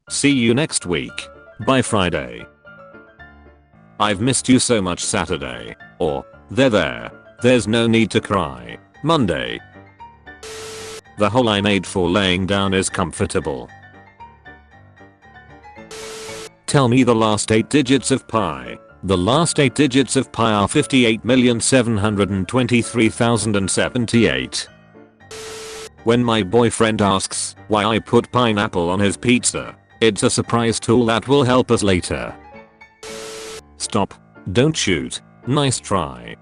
See you next week. By Friday. I've missed you so much Saturday. Or, there's no need to cry. Monday. The hole I made for laying down is comfortable. Tell me the last 8 digits of pi. The last 8 digits of pi are 58,723,078. When my boyfriend asks why I put pineapple on his pizza, it's a surprise tool that will help us later. Stop. Don't shoot. Nice try.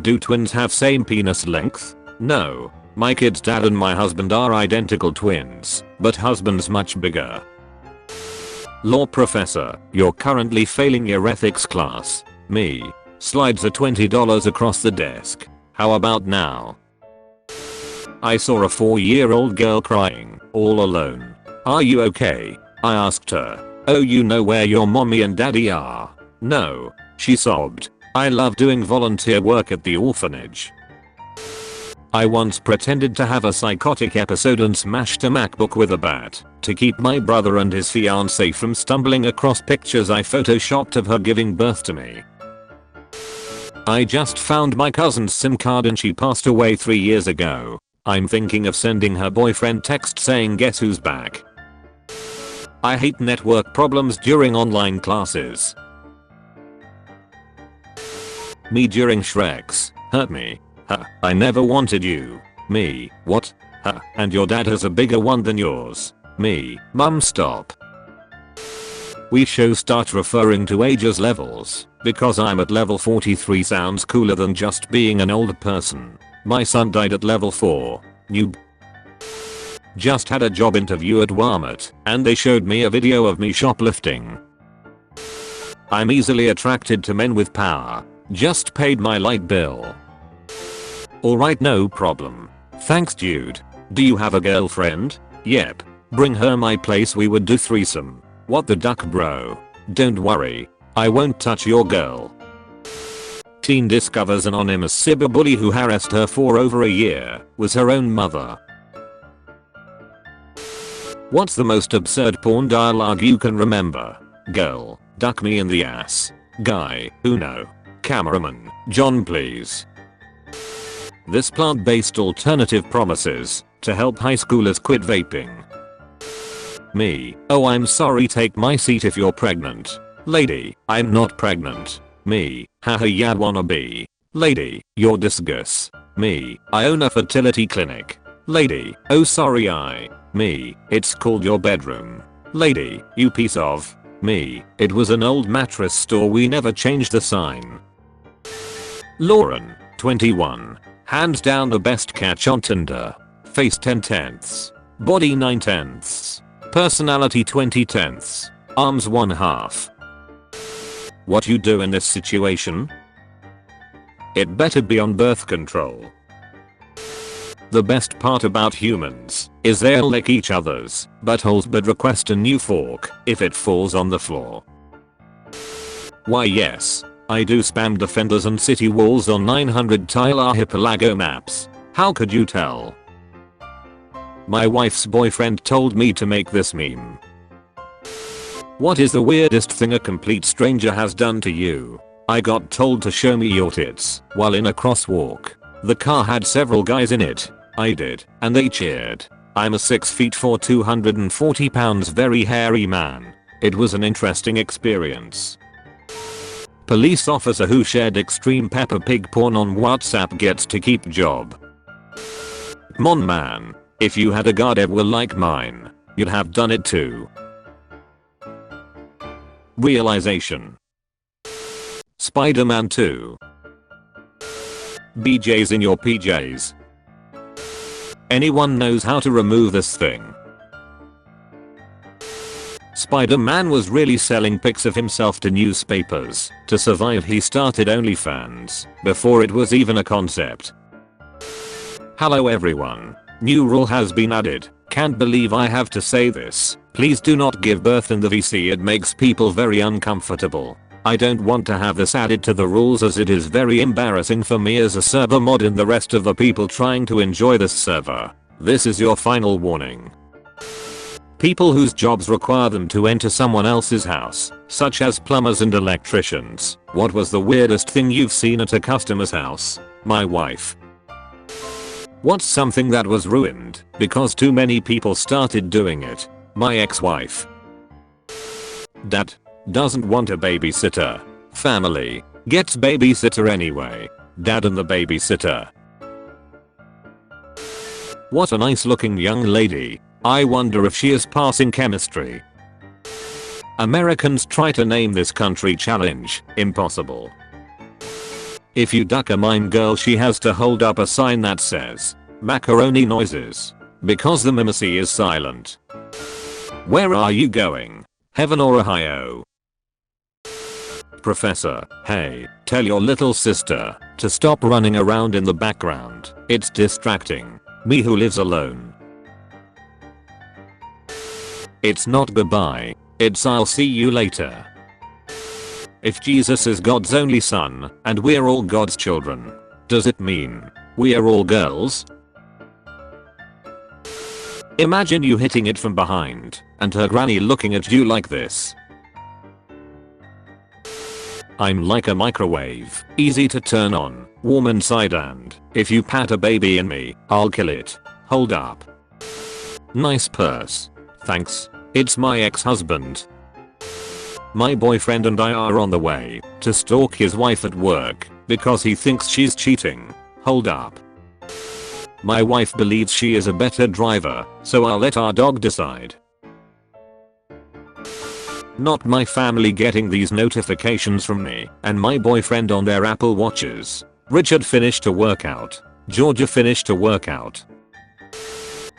Do twins have same penis length? No. My kid's dad and my husband are identical twins, but husband's much bigger. Law professor, you're currently failing your ethics class. Me. Slides are $20 across the desk. How about now? I saw a 4-year-old girl crying, all alone. Are you okay? I asked her. Oh, you know where your mommy and daddy are? No. She sobbed. I love doing volunteer work at the orphanage. I once pretended to have a psychotic episode and smashed a MacBook with a bat to keep my brother and his fiancée from stumbling across pictures I photoshopped of her giving birth to me. I just found my cousin's SIM card and she passed away 3 years ago. I'm thinking of sending her boyfriend text saying guess who's back. I hate network problems during online classes. Me during Shrek's. Hurt me. Huh, I never wanted you. Me. What? Huh, and your dad has a bigger one than yours. Me. Mum stop. We should start referring to age as levels, because I'm at level 43 sounds cooler than just being an older person. My son died at level 4. Noob. Just had a job interview at Walmart, and they showed me a video of me shoplifting. I'm easily attracted to men with power. Just paid my light bill. Alright, no problem. Thanks dude. Do you have a girlfriend? Yep. Bring her my place, we would do threesome. What the duck bro? Don't worry. I won't touch your girl. Teen discovers anonymous cyberbully who harassed her for over a year was her own mother. What's the most absurd porn dialogue you can remember? Girl, duck me in the ass. Guy, Uno. Cameraman, John please. This plant-based alternative promises to help high schoolers quit vaping. Me, oh I'm sorry, take my seat if you're pregnant. Lady, I'm not pregnant. Me, haha yeah wanna be. Lady, you're disgus. Me, I own a fertility clinic. Lady, oh sorry me, it's called your bedroom. Lady, you piece of. Me, it was an old mattress store, we never changed the sign. Lauren, 21. Hands down the best catch on Tinder. Face 10/10. Body 9/10. Personality 20/10. Arms 1/2. What you do in this situation? It better be on birth control. The best part about humans is they'll lick each other's buttholes but request a new fork if it falls on the floor. Why yes, I do spam defenders and city walls on 900 tile archipelago maps. How could you tell? My wife's boyfriend told me to make this meme. What is the weirdest thing a complete stranger has done to you? I got told to show me your tits while in a crosswalk. The car had several guys in it. I did, and they cheered. I'm a 6'4" 240 pounds very hairy man. It was an interesting experience. Police officer who shared extreme Peppa Pig porn on WhatsApp gets to keep job. Mon man, if you had a gardevoir like mine, you'd have done it too. Realization. Spider-Man 2. BJ's in your PJs. Anyone knows how to remove this thing? Spider-Man was really selling pics of himself to newspapers. To survive he started OnlyFans before it was even a concept. Hello everyone. New rule has been added. Can't believe I have to say this. Please do not give birth in the VC, it makes people very uncomfortable. I don't want to have this added to the rules as it is very embarrassing for me as a server mod and the rest of the people trying to enjoy this server. This is your final warning. People whose jobs require them to enter someone else's house, such as plumbers and electricians. What was the weirdest thing you've seen at a customer's house? My wife. What's something that was ruined because too many people started doing it? My ex-wife. Dad doesn't want a babysitter. Family gets babysitter anyway. Dad and the babysitter. What a nice looking young lady. I wonder if she is passing chemistry. Americans try to name this country challenge. Impossible. If you duck a mime girl, she has to hold up a sign that says macaroni noises because the mimicry is silent. Where are you going? Heaven or Ohio? Professor, hey, tell your little sister to stop running around in the background. It's distracting me who lives alone. It's not goodbye. It's I'll see you later. If Jesus is God's only son and we're all God's children, does it mean we are all girls? Imagine you hitting it from behind and her granny looking at you like this. I'm like a microwave, easy to turn on, warm inside, and if you pat a baby in me, I'll kill it. Hold up. Nice purse. Thanks. It's my ex-husband. My boyfriend and I are on the way to stalk his wife at work because he thinks she's cheating. Hold up. My wife believes she is a better driver, so I'll let our dog decide. Not my family getting these notifications from me and my boyfriend on their Apple Watches. Richard finished a workout. Georgia finished a workout.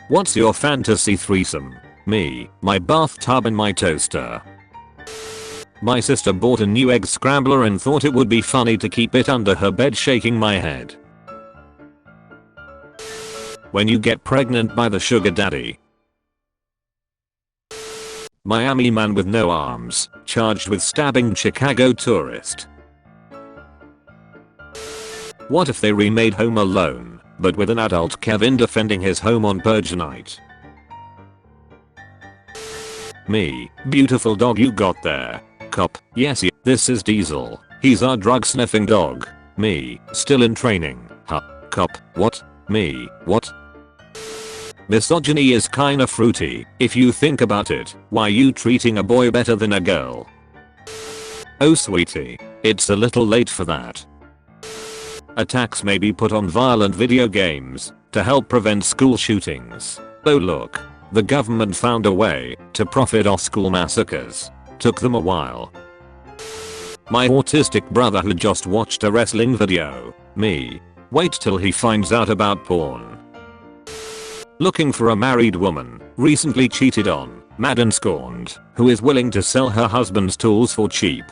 What's your fantasy threesome? Me, my bathtub and my toaster. My sister bought a new egg scrambler and thought it would be funny to keep it under her bed, shaking my head. When you get pregnant by the sugar daddy. Miami man with no arms, charged with stabbing Chicago tourist. What if they remade Home Alone, but with an adult Kevin defending his home on purge night? Me, beautiful dog you got there. Cop, yes, this is Diesel. He's our drug sniffing dog. Me, still in training. Huh, cop, what? Me, what? Misogyny is kinda fruity, if you think about it. Why you treating a boy better than a girl? Oh sweetie, it's a little late for that. A tax may be put on violent video games to help prevent school shootings. Oh look, the government found a way to profit off school massacres. Took them a while. My autistic brother who just watched a wrestling video. Me, wait till he finds out about porn. Looking for a married woman, recently cheated on, mad and scorned, who is willing to sell her husband's tools for cheap.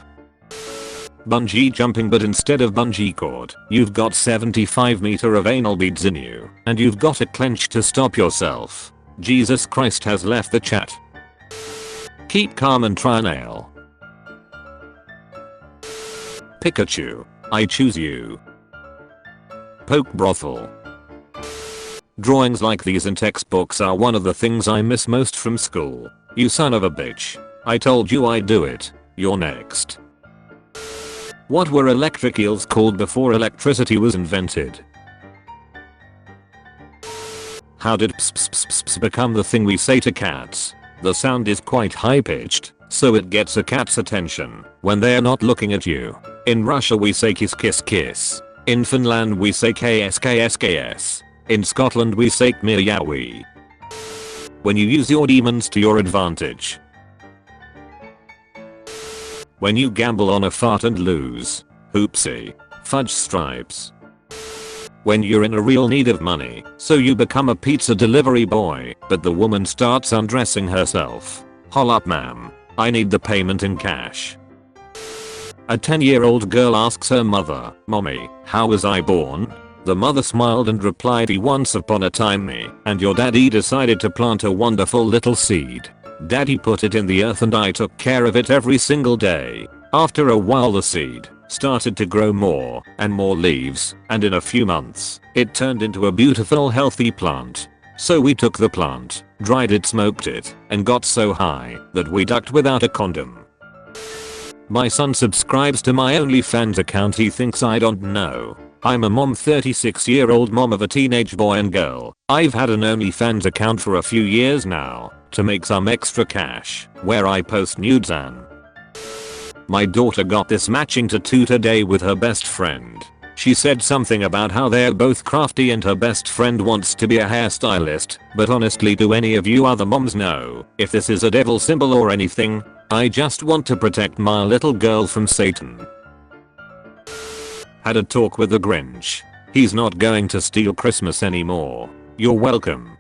Bungee jumping, but instead of bungee cord, you've got 75 meter of anal beads in you, and you've got it clenched to stop yourself. Jesus Christ has left the chat. Keep calm and try an ale. Pikachu, I choose you. Poke brothel. Drawings like these in textbooks are one of the things I miss most from school. You son of a bitch. I told you I'd do it. You're next. What were electric eels called before electricity was invented? How did ps ps ps ps ps become the thing we say to cats? The sound is quite high pitched, so it gets a cat's attention when they're not looking at you. In Russia we say kiss kiss kiss. In Finland we say ks ks ks. In Scotland we say kmir yowie. When you use your demons to your advantage. When you gamble on a fart and lose. Oopsie. Fudge stripes. When you're in a real need of money, so you become a pizza delivery boy, but the woman starts undressing herself. Hol up ma'am. I need the payment in cash. A 10-year-old girl asks her mother, Mommy, how was I born? The mother smiled and replied, once upon a time me and your daddy decided to plant a wonderful little seed. Daddy put it in the earth and I took care of it every single day. After a while the seed started to grow more and more leaves, and in a few months, it turned into a beautiful healthy plant. So we took the plant, dried it, smoked it, and got so high that we ducked without a condom. My son subscribes to my OnlyFans account. He thinks I don't know. I'm a mom, 36-year-old mom of a teenage boy and girl. I've had an OnlyFans account for a few years now to make some extra cash where I post nudes and my daughter got this matching tattoo today with her best friend. She said something about how they're both crafty and her best friend wants to be a hairstylist, but honestly, do any of you other moms know if this is a devil symbol or anything? I just want to protect my little girl from Satan. Had a talk with the Grinch. He's not going to steal Christmas anymore. You're welcome.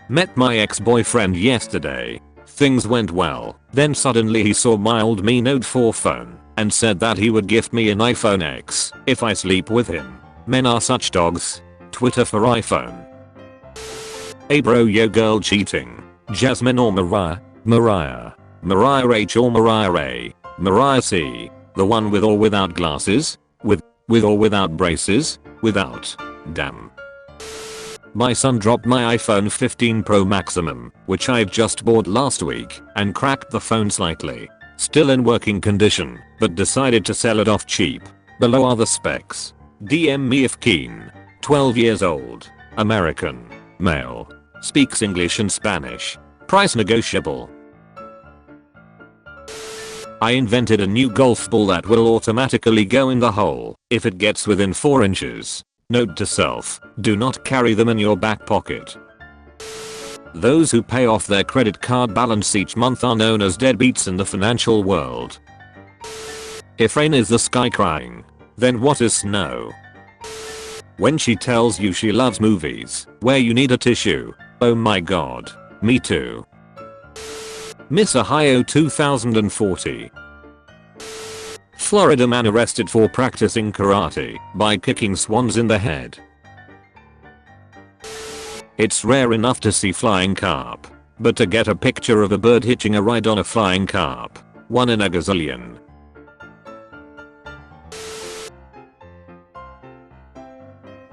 Met my ex-boyfriend yesterday. Things went well. Then suddenly he saw my old Mi Note 4 phone and said that he would gift me an iPhone X if I sleep with him. Men are such dogs. Twitter for iPhone. Hey bro, yo girl cheating. Jasmine or Mariah? Mariah H or Mariah A? Mariah C? The one with or without glasses? With or without braces? Without. Damn. My son dropped my iPhone 15 Pro Maximum, which I've just bought last week, and cracked the phone slightly. Still in working condition, but decided to sell it off cheap. Below are the specs. DM me if keen. 12 years old. American. Male. Speaks English and Spanish. Price negotiable. I invented a new golf ball that will automatically go in the hole if it gets within 4 inches. Note to self, do not carry them in your back pocket. Those who pay off their credit card balance each month are known as deadbeats in the financial world. If rain is the sky crying, then what is snow? When she tells you she loves movies where you need a tissue, oh my god, me too. Miss Ohio 2040. Florida man arrested for practicing karate by kicking swans in the head. It's rare enough to see flying carp, but to get a picture of a bird hitching a ride on a flying carp, 1 in a gazillion.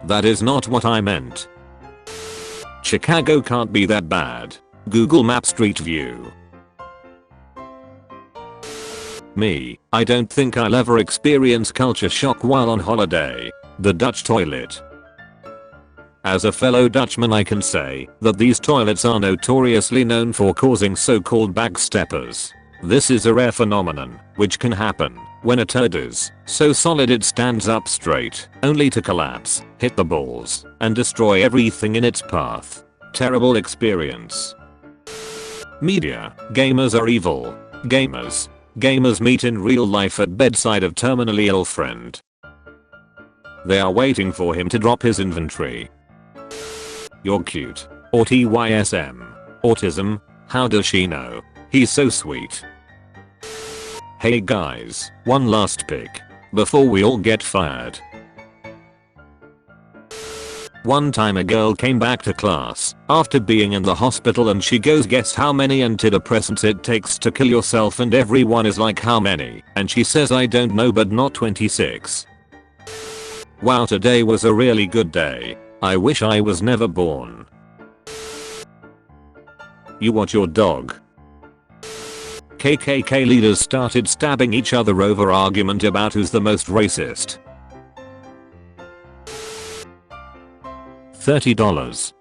That is not what I meant. Chicago can't be that bad. Google Map Street View. Me, I don't think I'll ever experience culture shock while on holiday. The Dutch toilet. As a fellow Dutchman, I can say that these toilets are notoriously known for causing so-called backsteppers. This is a rare phenomenon which can happen when a turd is so solid it stands up straight, only to collapse, hit the balls, and destroy everything in its path. Terrible experience. Media. Gamers are evil. Gamers meet in real life at bedside of terminally ill friend. They are waiting for him to drop his inventory. You're cute. Or TYSM. Autism? How does she know? He's so sweet. Hey guys, one last pic before we all get fired. One time a girl came back to class after being in the hospital and she goes, guess how many antidepressants it takes to kill yourself, and everyone is like, how many? And she says, I don't know, but not 26. Wow, today was a really good day. I wish I was never born. You want your dog? KKK leaders started stabbing each other over argument about who's the most racist. $30.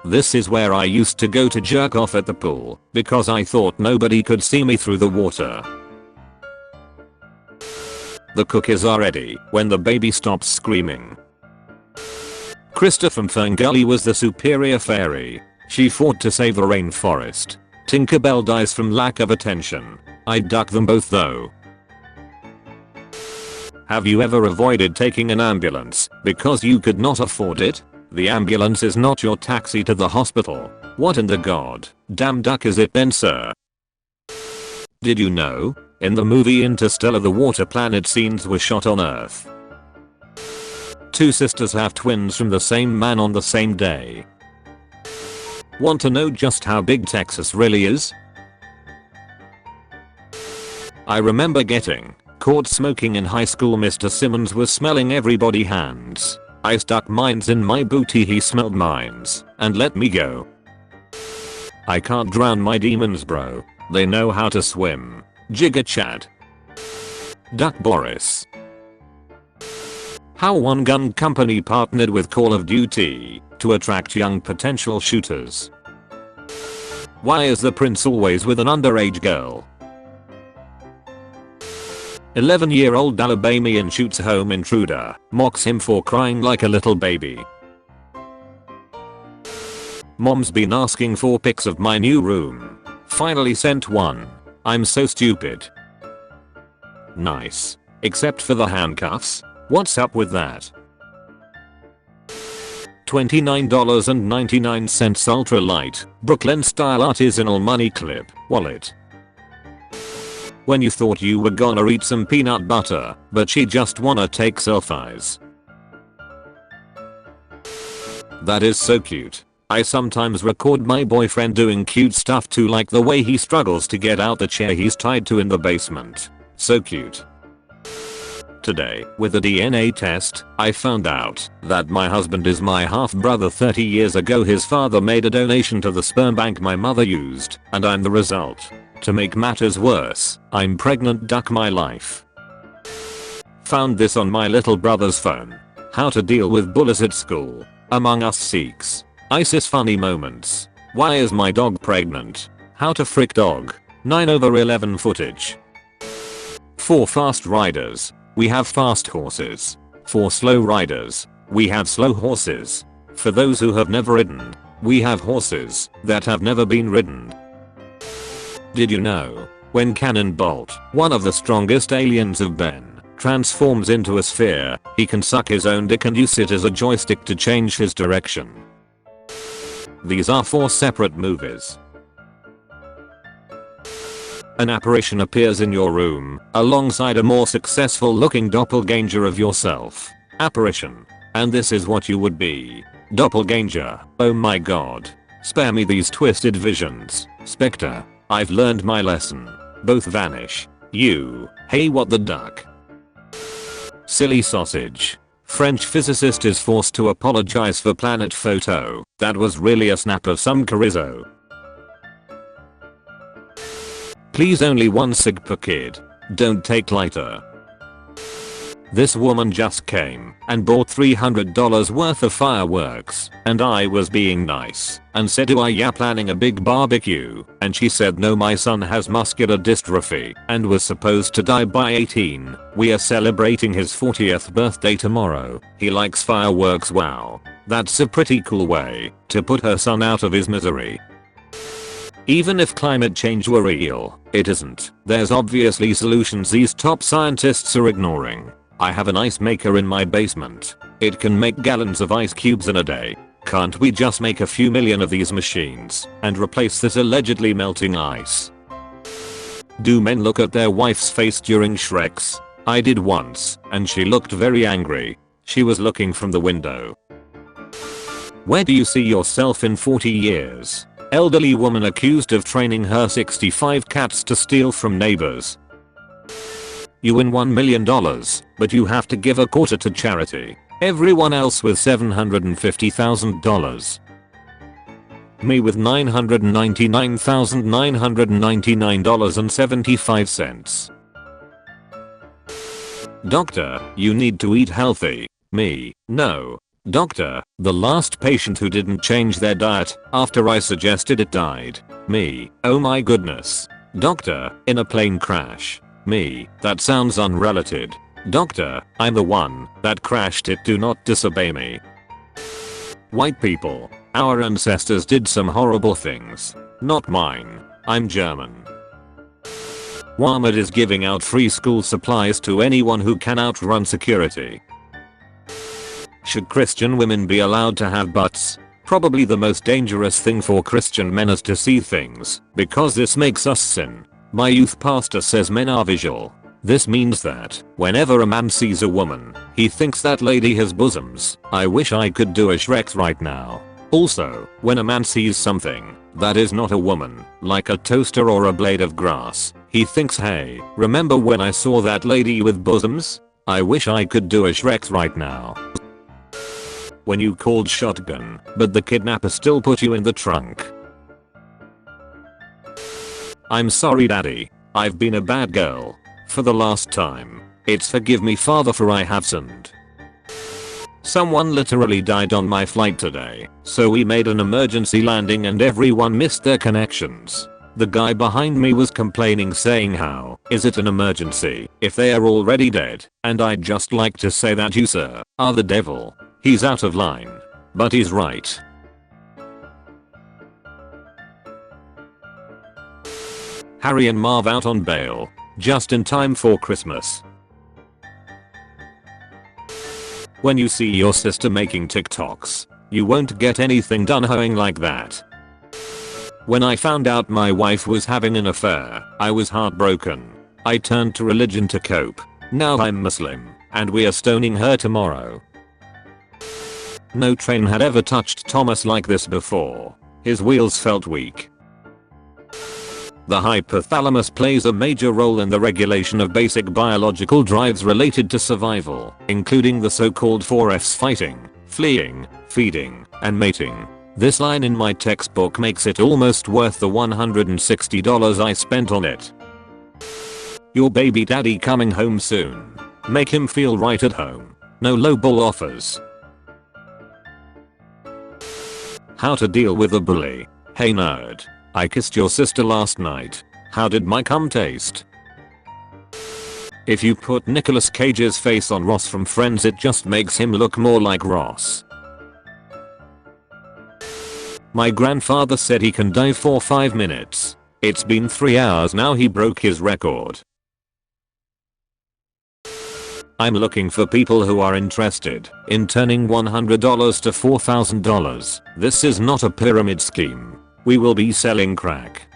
This is where I used to go to jerk off at the pool because I thought nobody could see me through the water. The cookies are ready when the baby stops screaming. Krista from Ferngully was the superior fairy. She fought to save the rainforest. Tinkerbell dies from lack of attention. I'd duck them both though. Have you ever avoided taking an ambulance because you could not afford it? The ambulance is not your taxi to the hospital. What in the god damn duck is it then, sir? Did you know? In the movie Interstellar, the water planet scenes were shot on Earth. 2 sisters have twins from the same man on the same day. Want to know just how big Texas really is? I remember getting caught smoking in high school. Mr. Simmons was smelling everybody's hands. I stuck mines in my booty, he smelled mines and let me go. I can't drown my demons bro. They know how to swim. Jigga Chad. Duck Boris. How one gun company partnered with Call of Duty to attract young potential shooters. Why is the prince always with an underage girl? 11-year-old Alabamian shoots home intruder, mocks him for crying like a little baby. Mom's been asking for pics of my new room. Finally sent one. I'm so stupid. Nice. Except for the handcuffs. What's up with that? $29.99 ultra light, Brooklyn style artisanal money clip, wallet. When you thought you were gonna eat some peanut butter, but she just wanna take selfies. That is so cute. I sometimes record my boyfriend doing cute stuff too, like the way he struggles to get out the chair he's tied to in the basement. So cute. Today, with a DNA test, I found out that my husband is my half-brother. 30 years ago his father made a donation to the sperm bank my mother used, and I'm the result. To make matters worse, I'm pregnant. Duck my life. Found this on my little brother's phone. How to deal with bullies at school. Among Us Sikhs. ISIS funny moments. Why is my dog pregnant? How to frick dog. 9/11 footage. 4 fast riders. We have fast horses. 4 slow riders. We have slow horses. For those who have never ridden, we have horses that have never been ridden. Did you know? When Cannon Bolt, one of the strongest aliens of Ben, transforms into a sphere, he can suck his own dick and use it as a joystick to change his direction. These are 4 separate movies. An apparition appears in your room, alongside a more successful looking doppelganger of yourself. Apparition. And this is what you would be. Doppelganger. Oh my god. Spare me these twisted visions. Spectre. I've learned my lesson. Both vanish. You. Hey, what the duck? Silly sausage. French physicist is forced to apologize for planet photo. That was really a snap of some chorizo. Please only 1 cig per kid. Don't take lighter. This woman just came and bought $300 worth of fireworks, and I was being nice and said, "Are ya planning a big barbecue?" And she said, "No, my son has muscular dystrophy and was supposed to die by 18. We are celebrating his 40th birthday tomorrow. He likes fireworks." Wow. That's a pretty cool way to put her son out of his misery. Even if climate change were real, it isn't. There's obviously solutions these top scientists are ignoring. I have an ice maker in my basement. It can make gallons of ice cubes in a day. Can't we just make a few million of these machines and replace this allegedly melting ice? Do men look at their wife's face during Shreks? I did once, and she looked very angry. She was looking from the window. Where do you see yourself in 40 years? Elderly woman accused of training her 65 cats to steal from neighbors. You win $1 million, but you have to give a quarter to charity. Everyone else with $750,000. Me with $999,999.75. Doctor, you need to eat healthy. Me, no. Doctor, the last patient who didn't change their diet after I suggested it died. Me, oh my goodness. Doctor, in a plane crash. Me, that sounds unrelated. Doctor, I'm the one that crashed it. Do not disobey me. White people, our ancestors did some horrible things. Not mine. I'm German. Walmart is giving out free school supplies to anyone who can outrun security. Should Christian women be allowed to have butts? Probably the most dangerous thing for Christian men is to see things, because this makes us sin. My youth pastor says men are visual. This means that whenever a man sees a woman, he thinks that lady has bosoms. I wish I could do a Shrek right now. Also, when a man sees something that is not a woman, like a toaster or a blade of grass, he thinks, hey, remember when I saw that lady with bosoms? I wish I could do a Shrek right now. when you called shotgun, but the kidnapper still put you in the trunk. I'm sorry daddy, I've been a bad girl. For the last time. It's forgive me father for I have sinned. Someone literally died on my flight today, so we made an emergency landing and everyone missed their connections. The guy behind me was complaining saying how is it an emergency if they are already dead, and I'd just like to say that you sir are the devil. He's out of line. But he's right. Harry and Marv out on bail. Just in time for Christmas. When you see your sister making TikToks, you won't get anything done hoeing like that. When I found out my wife was having an affair, I was heartbroken. I turned to religion to cope. Now I'm Muslim, and we are stoning her tomorrow. No train had ever touched Thomas like this before. His wheels felt weak. The hypothalamus plays a major role in the regulation of basic biological drives related to survival, including the so-called 4Fs: fighting, fleeing, feeding, and mating. This line in my textbook makes it almost worth the $160 I spent on it. Your baby daddy coming home soon. Make him feel right at home. No lowball offers. How to deal with a bully. Hey nerd. I kissed your sister last night. How did my cum taste? If you put Nicolas Cage's face on Ross from Friends, it just makes him look more like Ross. My grandfather said he can dive for 5 minutes. It's been 3 hours now. He broke his record. I'm looking for people who are interested in turning $100 to $4,000. This is not a pyramid scheme. We will be selling crack.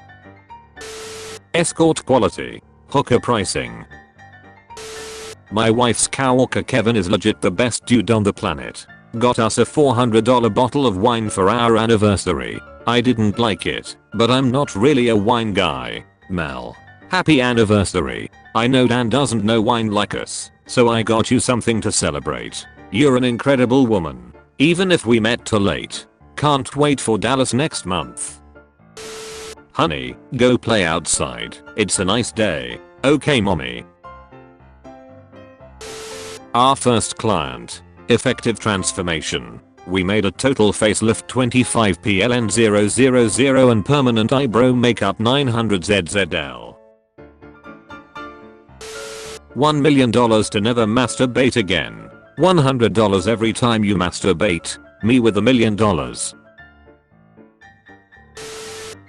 Escort quality. Hooker pricing. My wife's coworker Kevin is legit the best dude on the planet. Got us a $400 bottle of wine for our anniversary. I didn't like it, but I'm not really a wine guy. Mel. Happy anniversary. I know Dan doesn't know wine like us, so I got you something to celebrate. You're an incredible woman. Even if we met too late. Can't wait for Dallas next month. Honey, go play outside. It's a nice day. Okay mommy. Our first client. Effective transformation. We made a total facelift 25 PLN 000 and permanent eyebrow makeup 900 ZZL. $1 million to never masturbate again. $100 every time you masturbate. Me with $1 million.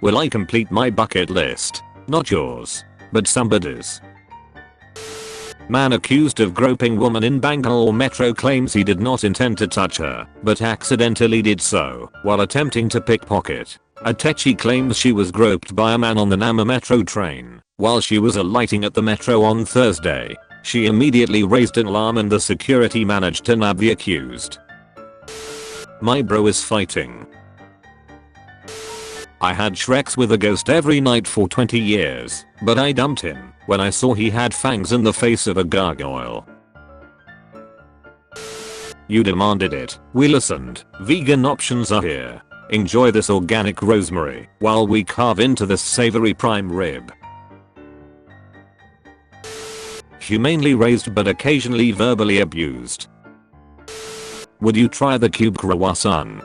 Will I complete my bucket list? Not yours, but somebody's. Man accused of groping woman in Bangalore metro claims he did not intend to touch her, but accidentally did so while attempting to pickpocket. Atechi claims she was groped by a man on the Nama metro train while she was alighting at the metro on Thursday. She immediately raised an alarm and the security managed to nab the accused. My bro is fighting. I had Shreks with a ghost every night for 20 years, but I dumped him when I saw he had fangs in the face of a gargoyle. You demanded it, we listened. Vegan options are here. Enjoy this organic rosemary while we carve into this savory prime rib. Humanely raised but occasionally verbally abused. Would you try the cube croissant?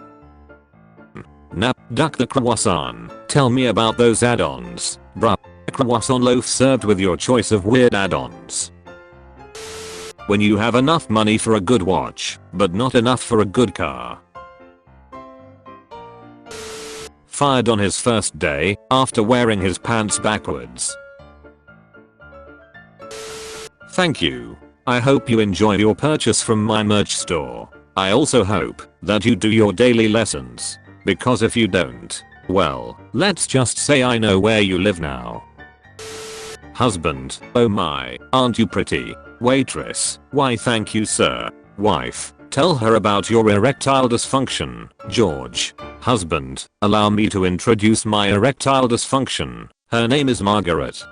Nap, duck the croissant. Tell me about those add-ons, bruh. A croissant loaf served with your choice of weird add-ons. When you have enough money for a good watch, but not enough for a good car. Fired on his first day after wearing his pants backwards. Thank you. I hope you enjoy your purchase from my merch store. I also hope that you do your daily lessons. Because if you don't, well, let's just say I know where you live now. Husband, oh my, aren't you pretty? Waitress, why thank you sir. Wife, tell her about your erectile dysfunction. George, husband, allow me to introduce my erectile dysfunction. Her name is Margaret.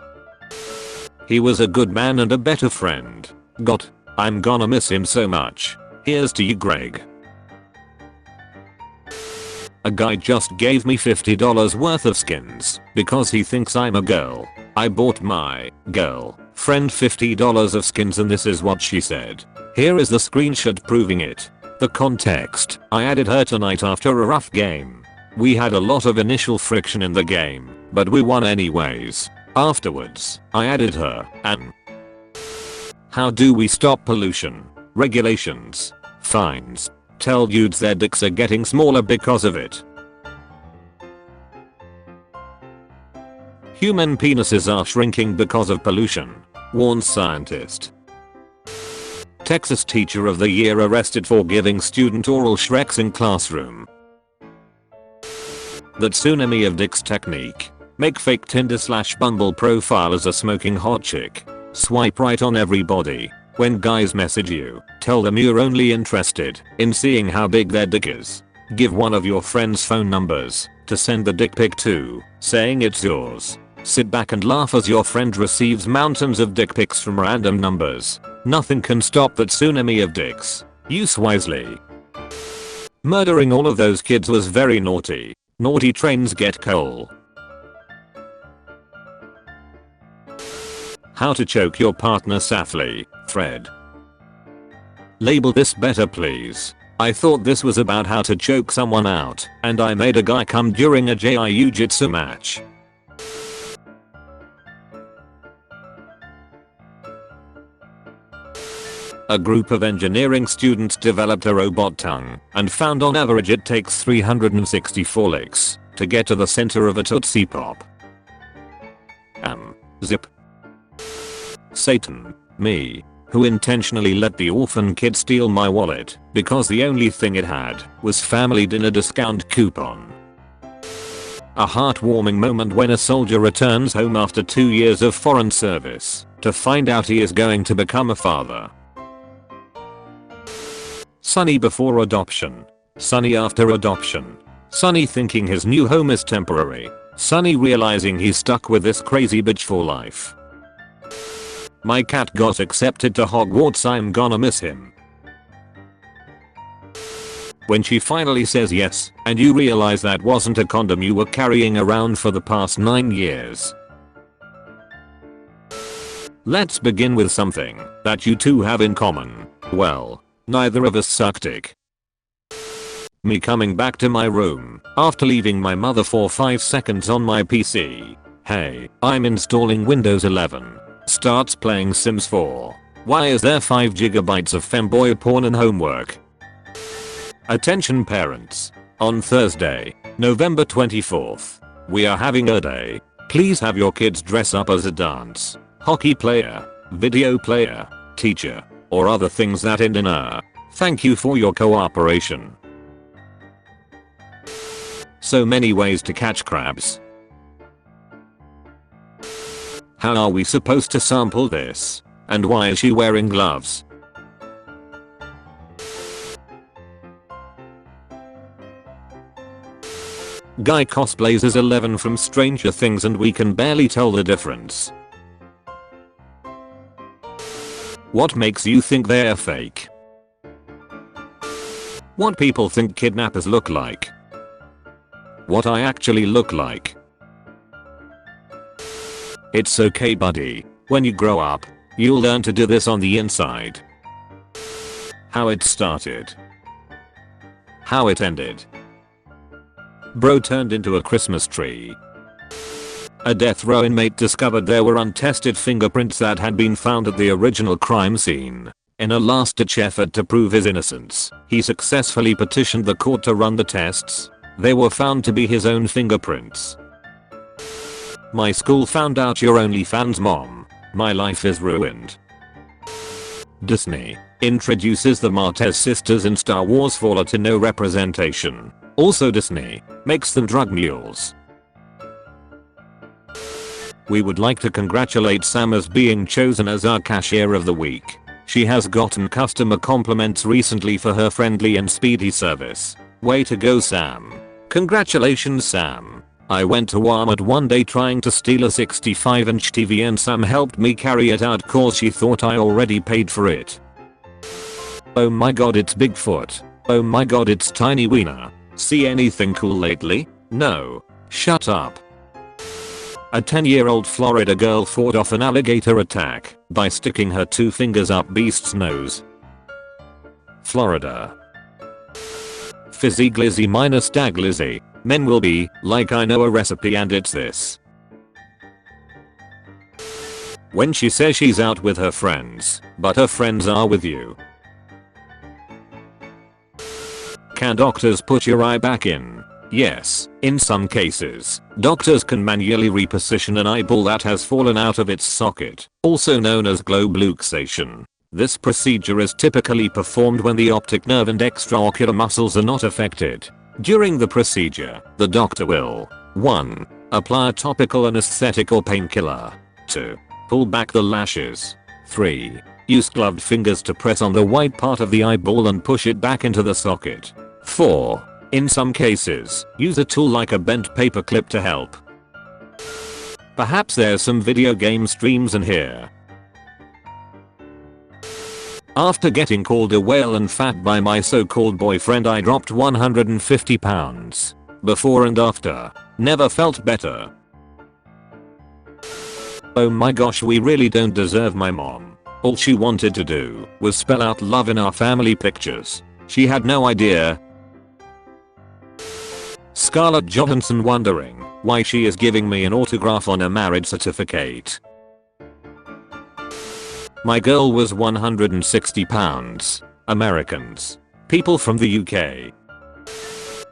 He was a good man and a better friend. God, I'm gonna miss him so much. Here's to you Greg. A guy just gave me $50 worth of skins because he thinks I'm a girl. I bought my girl friend $50 of skins and this is what she said. Here is the screenshot proving it. The context: I added her tonight after a rough game. We had a lot of initial friction in the game, but we won anyways. Afterwards, I added her, and how do we stop pollution? Regulations. Fines. Tell dudes their dicks are getting smaller because of it. Human penises are shrinking because of pollution, warns scientist. Texas teacher of the year arrested for giving student oral shreks in classroom. That tsunami of dicks technique. Make fake Tinder/Bumble profile as a smoking hot chick. Swipe right on everybody. When guys message you, tell them you're only interested in seeing how big their dick is. Give one of your friends' phone numbers to send the dick pic to, saying it's yours. Sit back and laugh as your friend receives mountains of dick pics from random numbers. Nothing can stop that tsunami of dicks. Use wisely. Murdering all of those kids was very naughty. Naughty trains get coal. How to choke your partner safely, thread. Label this better please. I thought this was about how to choke someone out, and I made a guy come during a jiu-jitsu match. A group of engineering students developed a robot tongue and found on average it takes 364 licks to get to the center of a Tootsie Pop. Zip. Satan, me, who intentionally let the orphan kid steal my wallet because the only thing it had was family dinner discount coupon. A heartwarming moment when a soldier returns home after 2 years of foreign service to find out he is going to become a father. Sunny before adoption. Sunny after adoption. Sunny thinking his new home is temporary. Sunny realizing he's stuck with this crazy bitch for life. My cat got accepted to Hogwarts, I'm gonna miss him. When she finally says yes, and you realize that wasn't a condom you were carrying around for the past 9 years. Let's begin with something that you two have in common. Well, neither of us suck dick. Me coming back to my room after leaving my mother for 5 seconds on my PC. Hey, I'm installing Windows 11. Starts playing Sims 4. Why is there 5 GB of femboy porn and homework? Attention parents. On Thursday, November 24th, we are having a day. Please have your kids dress up as a dance, hockey player, video player, teacher, or other things that end in a. Thank you for your cooperation. So many ways to catch crabs. How are we supposed to sample this? And why is she wearing gloves? Guy cosplays as 11 from Stranger Things and we can barely tell the difference. What makes you think they're fake? What people think kidnappers look like? What I actually look like? It's okay buddy, when you grow up, you'll learn to do this on the inside. How it started. How it ended. Bro turned into a Christmas tree. A death row inmate discovered there were untested fingerprints that had been found at the original crime scene. In a last-ditch effort to prove his innocence, he successfully petitioned the court to run the tests. They were found to be his own fingerprints. My school found out your OnlyFans mom. My life is ruined. Disney introduces the Martez sisters in Star Wars for Latino representation. Also Disney makes them drug mules. We would like to congratulate Sam as being chosen as our cashier of the week. She has gotten customer compliments recently for her friendly and speedy service. Way to go Sam. Congratulations Sam. I went to Walmart one day trying to steal a 65-inch TV and Sam helped me carry it out cause she thought I already paid for it. Oh my god it's Bigfoot. Oh my god it's Tiny Wiener. See anything cool lately? No. Shut up. A 10-year-old Florida girl fought off an alligator attack by sticking her 2 fingers up beast's nose. Florida. Fizzy glizzy minus dag glizzy. Men will be like I know a recipe and it's this. When she says she's out with her friends, but her friends are with you. Can doctors put your eye back in? Yes, in some cases, doctors can manually reposition an eyeball that has fallen out of its socket, also known as globe luxation. This procedure is typically performed when the optic nerve and extraocular muscles are not affected. During the procedure, the doctor will 1. Apply a topical anesthetic or painkiller. 2. Pull back the lashes. 3. Use gloved fingers to press on the white part of the eyeball and push it back into the socket. 4. In some cases, use a tool like a bent paper clip to help. Perhaps there's some video game streams in here. After getting called a whale and fat by my so-called boyfriend, I dropped 150 pounds. Before and after. Never felt better. Oh my gosh, we really don't deserve my mom. All she wanted to do was spell out love in our family pictures. She had no idea. Scarlett Johansson wondering why she is giving me an autograph on a marriage certificate. My girl was 160 pounds. Americans. People from the UK.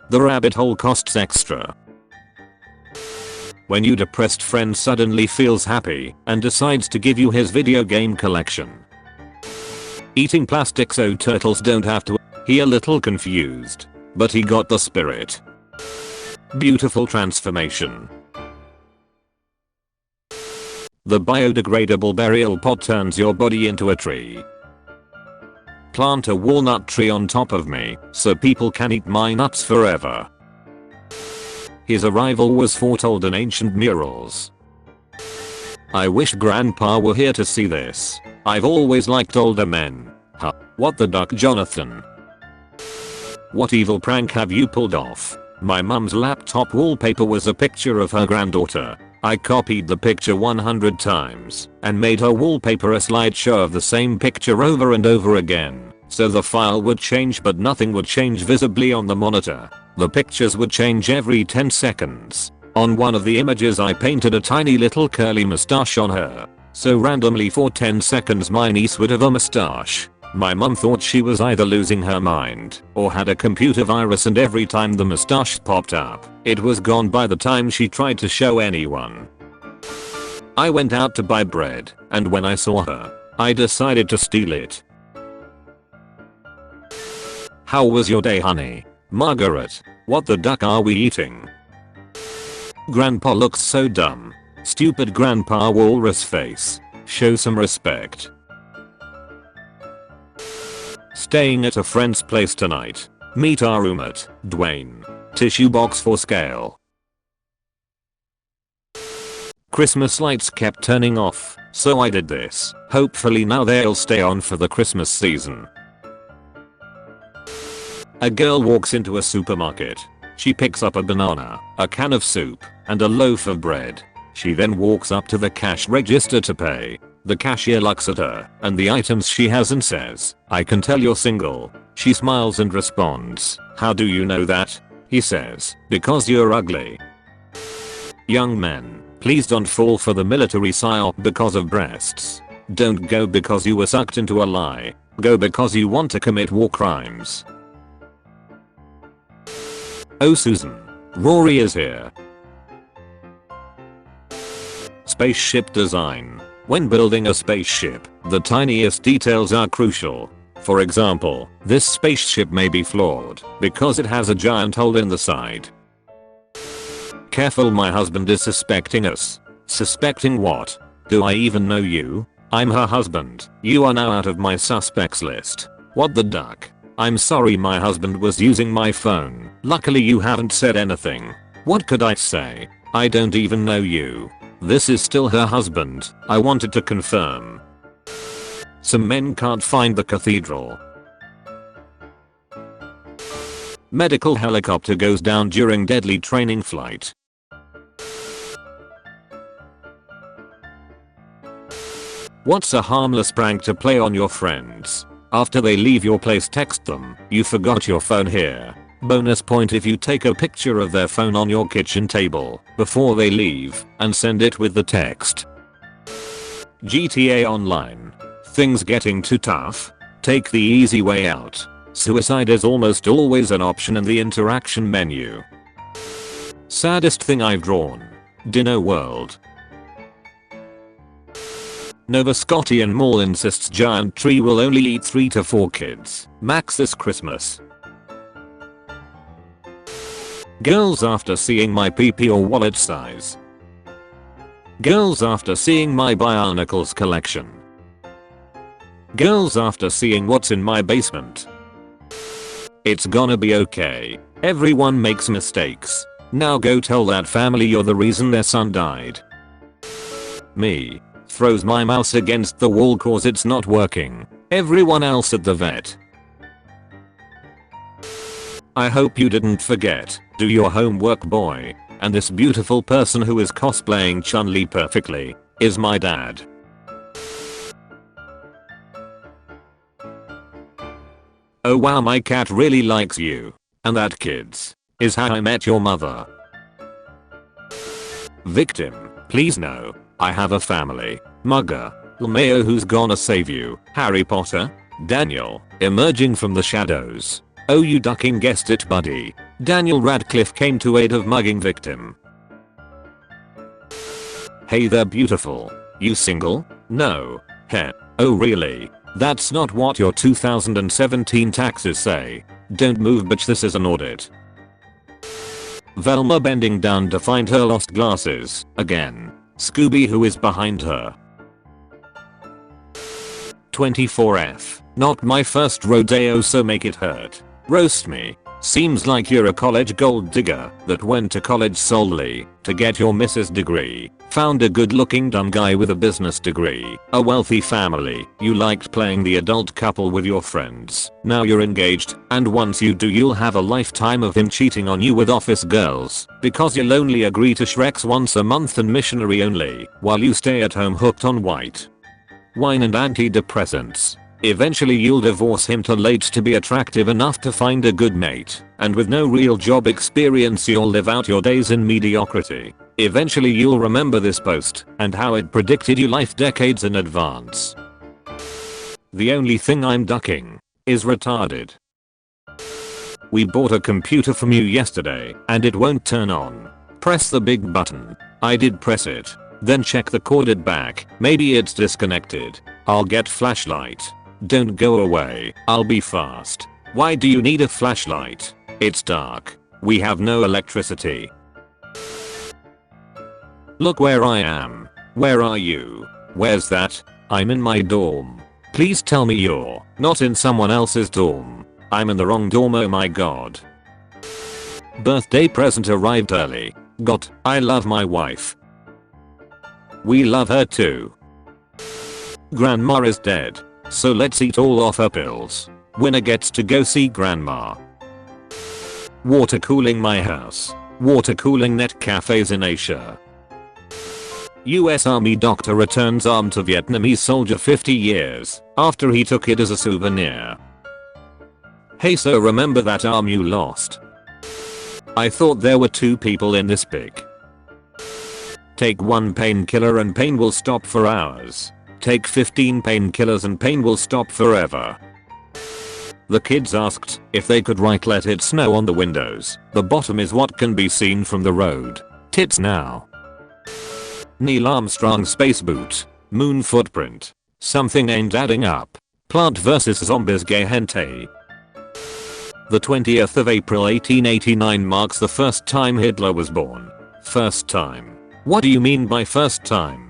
The rabbit hole costs extra. When your depressed friend suddenly feels happy and decides to give you his video game collection. Eating plastic so turtles don't have to. He a little confused, but he got the spirit. Beautiful transformation. The biodegradable burial pot turns your body into a tree. Plant a walnut tree on top of me so people can eat my nuts forever. His arrival was foretold in ancient murals. I wish Grandpa were here to see this. I've always liked older men. Huh. What the duck, Jonathan? What evil prank have you pulled off? My mum's laptop wallpaper was a picture of her granddaughter. I copied the picture 100 times and made her wallpaper a slideshow of the same picture over and over again. So the file would change but nothing would change visibly on the monitor. The pictures would change every 10 seconds. On one of the images I painted a tiny little curly mustache on her. So randomly for 10 seconds my niece would have a mustache. My mum thought she was either losing her mind or had a computer virus, and every time the mustache popped up, it was gone by the time she tried to show anyone. I went out to buy bread, and when I saw her, I decided to steal it. How was your day, honey? Margaret, what the duck are we eating? Grandpa looks so dumb. Stupid Grandpa walrus face. Show some respect. Staying at a friend's place tonight. Meet our roommate, Dwayne. Tissue box for scale. Christmas lights kept turning off, so I did this. Hopefully now they'll stay on for the Christmas season. A girl walks into a supermarket. She picks up a banana, a can of soup, and a loaf of bread. She then walks up to the cash register to pay. The cashier looks at her and the items she has and says, "I can tell you're single." She smiles and responds, "How do you know that?" He says, "Because you're ugly." Young men, please don't fall for the military psyop because of breasts. Don't go because you were sucked into a lie. Go because you want to commit war crimes. Oh Susan, Rory is here. Spaceship design. When building a spaceship, the tiniest details are crucial. For example, this spaceship may be flawed because it has a giant hole in the side. Careful, my husband is suspecting us. Suspecting what? Do I even know you? I'm her husband. You are now out of my suspects list. What the duck? I'm sorry, my husband was using my phone. Luckily you haven't said anything. What could I say? I don't even know you. This is still her husband. I wanted to confirm. Some men can't find the cathedral. Medical helicopter goes down during deadly training flight. What's a harmless prank to play on your friends? After they leave your place, text them, "You forgot your phone here." Bonus point if you take a picture of their phone on your kitchen table before they leave and send it with the text. GTA Online. Things getting too tough? Take the easy way out. Suicide is almost always an option in the interaction menu. Saddest thing I've drawn. Dino World. Nova Scotian Mall insists giant tree will only eat 3 to 4 kids max this Christmas. Girls after seeing my PP or wallet size. Girls after seeing my Bionicles collection. Girls after seeing what's in my basement. It's gonna be okay. Everyone makes mistakes. Now go tell that family you're the reason their son died. Me. Throws my mouse against the wall cause it's not working. Everyone else at the vet. I hope you didn't forget. Do your homework, boy. And this beautiful person who is cosplaying Chun-Li perfectly is my dad. Oh wow, my cat really likes you. And that, kids, is how I met your mother. Victim, please no. I have a family. Mugger. Lmao who's gonna save you. Harry Potter. Daniel, emerging from the shadows. Oh, you ducking guessed it, buddy. Daniel Radcliffe came to aid of mugging victim. Hey there, beautiful. You single? No. Heh. Oh really? That's not what your 2017 taxes say. Don't move, bitch, this is an audit. Velma bending down to find her lost glasses. Again. Scooby who is behind her. 24F. Not my first rodeo, so make it hurt. Roast me. Seems like you're a college gold digger that went to college solely to get your Mrs. degree. Found a good looking dumb guy with a business degree. A wealthy family. You liked playing the adult couple with your friends. Now you're engaged, and once you do you'll have a lifetime of him cheating on you with office girls because you'll only agree to Shreks once a month and missionary only while you stay at home hooked on white wine and antidepressants. Eventually you'll divorce him too late to be attractive enough to find a good mate, and with no real job experience you'll live out your days in mediocrity. Eventually you'll remember this post and how it predicted you life decades in advance. The only thing I'm ducking is retarded. We bought a computer from you yesterday and it won't turn on. Press the big button. I did press it. Then check the corded back. Maybe it's disconnected. I'll get flashlight. Don't go away. I'll be fast. Why do you need a flashlight? It's dark. We have no electricity. Look where I am. Where are you? Where's that? I'm in my dorm. Please tell me you're not in someone else's dorm. I'm in the wrong dorm, oh my god. Birthday present arrived early. I love my wife. We love her too. Grandma is dead. So let's eat all of her pills. Winner gets to go see grandma. Water cooling my house. Water cooling net cafes in Asia. US Army doctor returns arm to Vietnamese soldier 50 years after he took it as a souvenir. Hey, so remember that arm you lost? I thought there were 2 people in this pic. Take 1 painkiller and pain will stop for hours. Take 15 painkillers and pain will stop forever. The kids asked if they could write "Let It Snow" on the windows. The bottom is what can be seen from the road. Tits now. Neil Armstrong space boot. Moon footprint. Something ain't adding up. Plant vs Zombies gay hentai. The 20th of April 1889 marks the first time Hitler was born. First time. What do you mean by first time?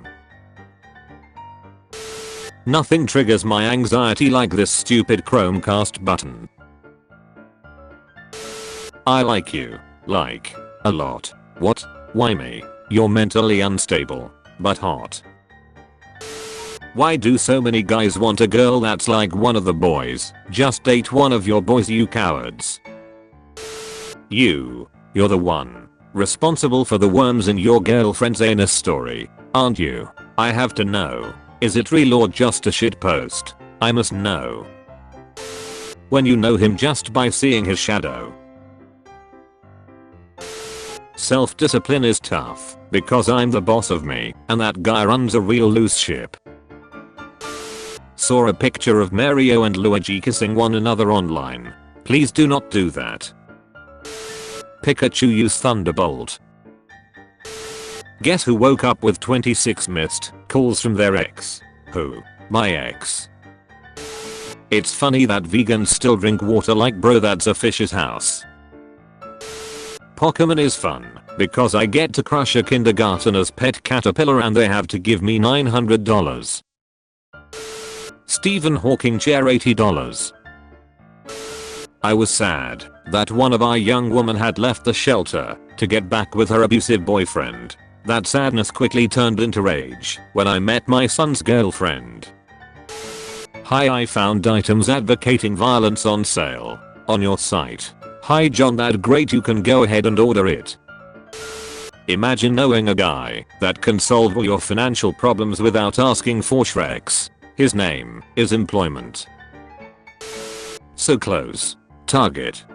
Nothing triggers my anxiety like this stupid Chromecast button. I like you. Like. A lot. What? Why me? You're mentally unstable. But hot. Why do so many guys want a girl that's like one of the boys? Just date one of your boys, you cowards. You're the one responsible for the worms in your girlfriend's anus story, aren't you? I have to know. Is it real or just a shitpost? I must know. When you know him just by seeing his shadow. Self-discipline is tough because I'm the boss of me and that guy runs a real loose ship. Saw a picture of Mario and Luigi kissing one another online. Please do not do that. Pikachu use Thunderbolt. Guess who woke up with 26 missed calls from their ex? Who? My ex. It's funny that vegans still drink water like bro that's a fish's house. Pokemon is fun because I get to crush a kindergartner's pet caterpillar and they have to give me $900. Stephen Hawking chair $80. I was sad that one of our young women had left the shelter to get back with her abusive boyfriend. That sadness quickly turned into rage when I met my son's girlfriend. Hi, I found items advocating violence on sale on your site. Hi John, that great, you can go ahead and order it. Imagine knowing a guy that can solve all your financial problems without asking for Shreks. His name is employment. So close. Target.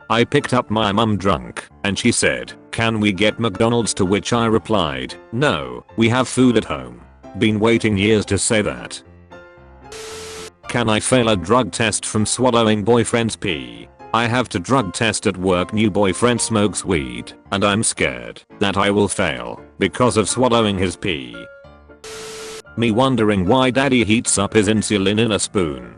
I picked up my mum drunk and she said, "Can we get McDonald's?" To which I replied, "No, we have food at home." Been waiting years to say that. Can I fail a drug test from swallowing boyfriend's pee? I have to drug test at work. New boyfriend smokes weed and I'm scared that I will fail because of swallowing his pee. Me wondering why daddy heats up his insulin in a spoon.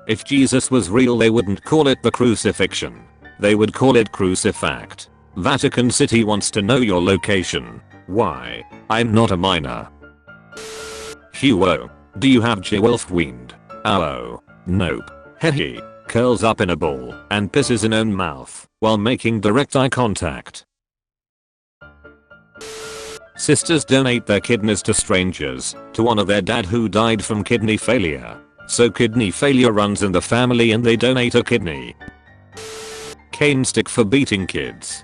If Jesus was real, they wouldn't call it the crucifixion. They would call it crucifact. Vatican City wants to know your location. Why? I'm not a minor. Huo. Do you have J-Wolf weaned? Oh. Nope. Hehe. Curls up in a ball and pisses in own mouth while making direct eye contact. Sisters donate their kidneys to strangers to honor their dad who died from kidney failure. So kidney failure runs in the family and they donate a kidney. Cane stick for beating kids.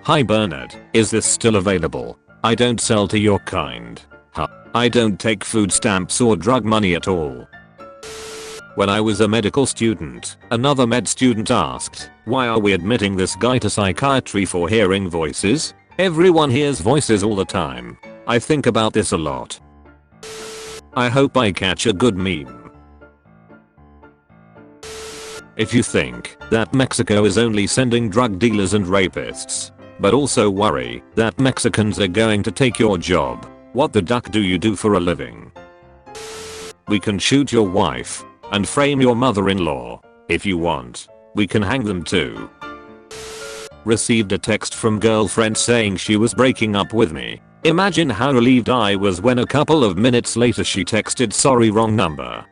Hi Bernard, is this still available? I don't sell to your kind. Huh. I don't take food stamps or drug money at all. When I was a medical student, another med student asked, "Why are we admitting this guy to psychiatry for hearing voices? Everyone hears voices all the time." I think about this a lot. I hope I catch a good meme. If you think that Mexico is only sending drug dealers and rapists, but also worry that Mexicans are going to take your job, what the duck do you do for a living? We can shoot your wife and frame your mother-in-law. If you want, we can hang them too. Received a text from girlfriend saying she was breaking up with me. Imagine how relieved I was when a couple of minutes later she texted, "Sorry, wrong number."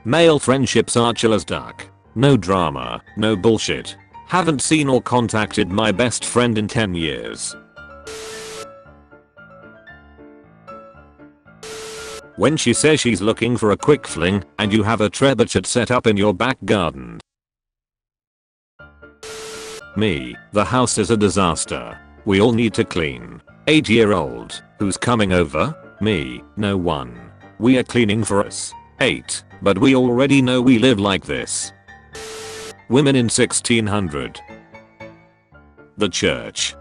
Male friendships are chill as duck. No drama, no bullshit. Haven't seen or contacted my best friend in 10 years. When she says she's looking for a quick fling and you have a trebuchet set up in your back garden. Me, the house is a disaster. We all need to clean. 8-year-old, who's coming over? Me, no one. We are cleaning for us. 8, but we already know we live like this. Women in 1600. The church.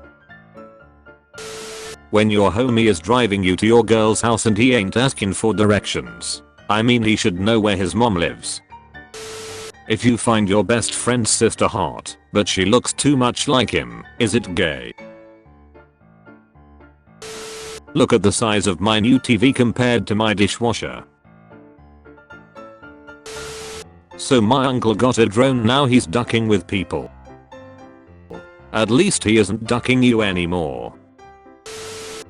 When your homie is driving you to your girl's house and he ain't asking for directions. I mean, he should know where his mom lives. If you find your best friend's sister hot, but she looks too much like him, is it gay? Look at the size of my new TV compared to my dishwasher. So my uncle got a drone, now he's ducking with people. At least he isn't ducking you anymore.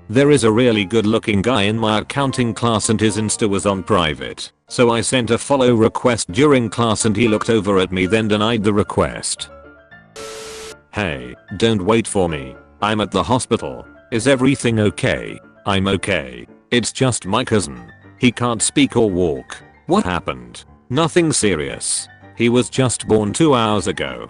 There is a really good looking guy in my accounting class and his Insta was on private, so I sent a follow request during class and he looked over at me then denied the request. Hey, don't wait for me. I'm at the hospital. Is everything okay? I'm okay. It's just my cousin. He can't speak or walk. What happened? Nothing serious. He was just born 2 hours ago.